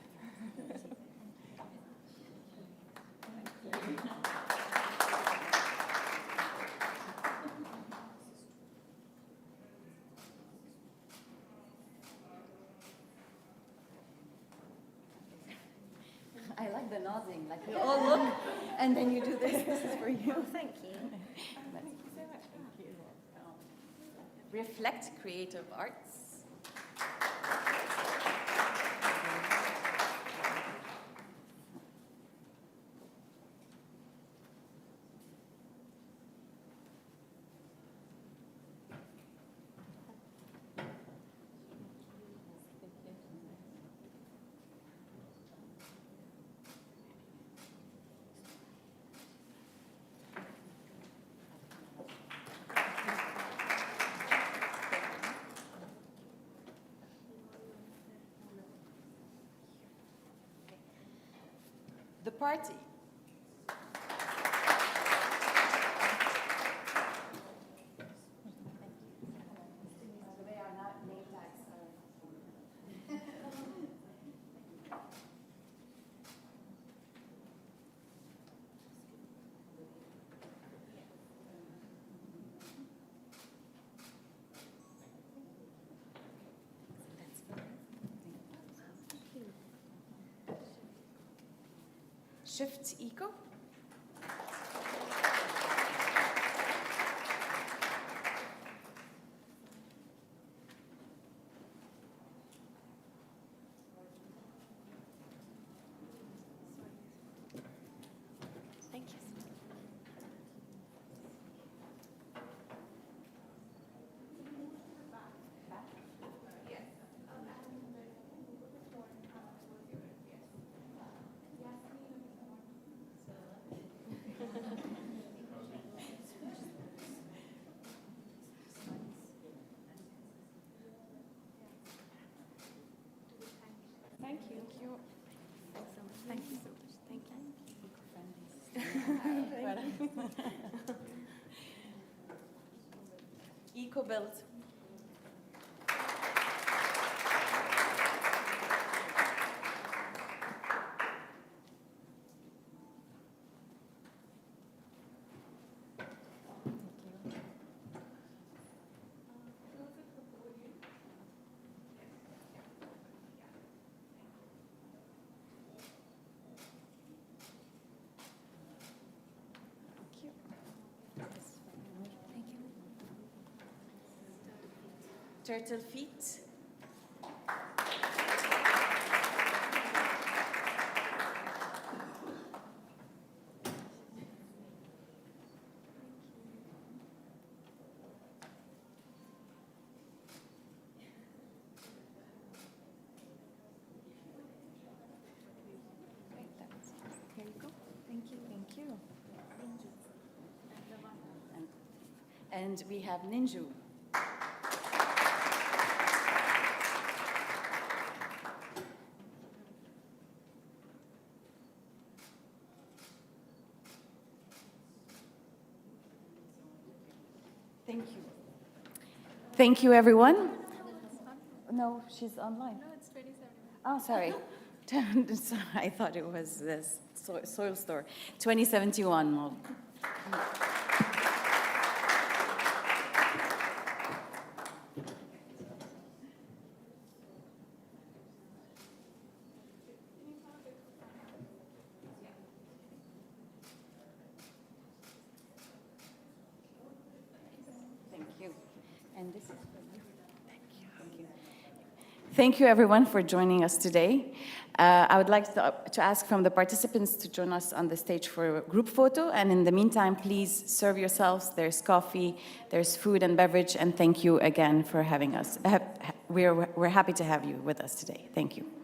I like the nodding, like we all look, and then you do this. This is for you. Thank you. Thank you so much. Thank you. Reflect creative arts. The party. Shift Eco. Thank you. Thank you. Thank you so much. Thank you. Eco-build. Turtle feet. Here you go. Thank you. Thank you. And we have Ninju. Thank you. Thank you, everyone. No, she's online. No, it's 27. Oh, sorry. I thought it was this soil store. 2071 mall. Thank you. And this is for you. Thank you. Thank you. Thank you, everyone, for joining us today. I would like to ask from the participants to join us on the stage for a group photo. And in the meantime, please serve yourselves. There's coffee, there's food and beverage. And thank you again for having us. We're happy to have you with us today. Thank you.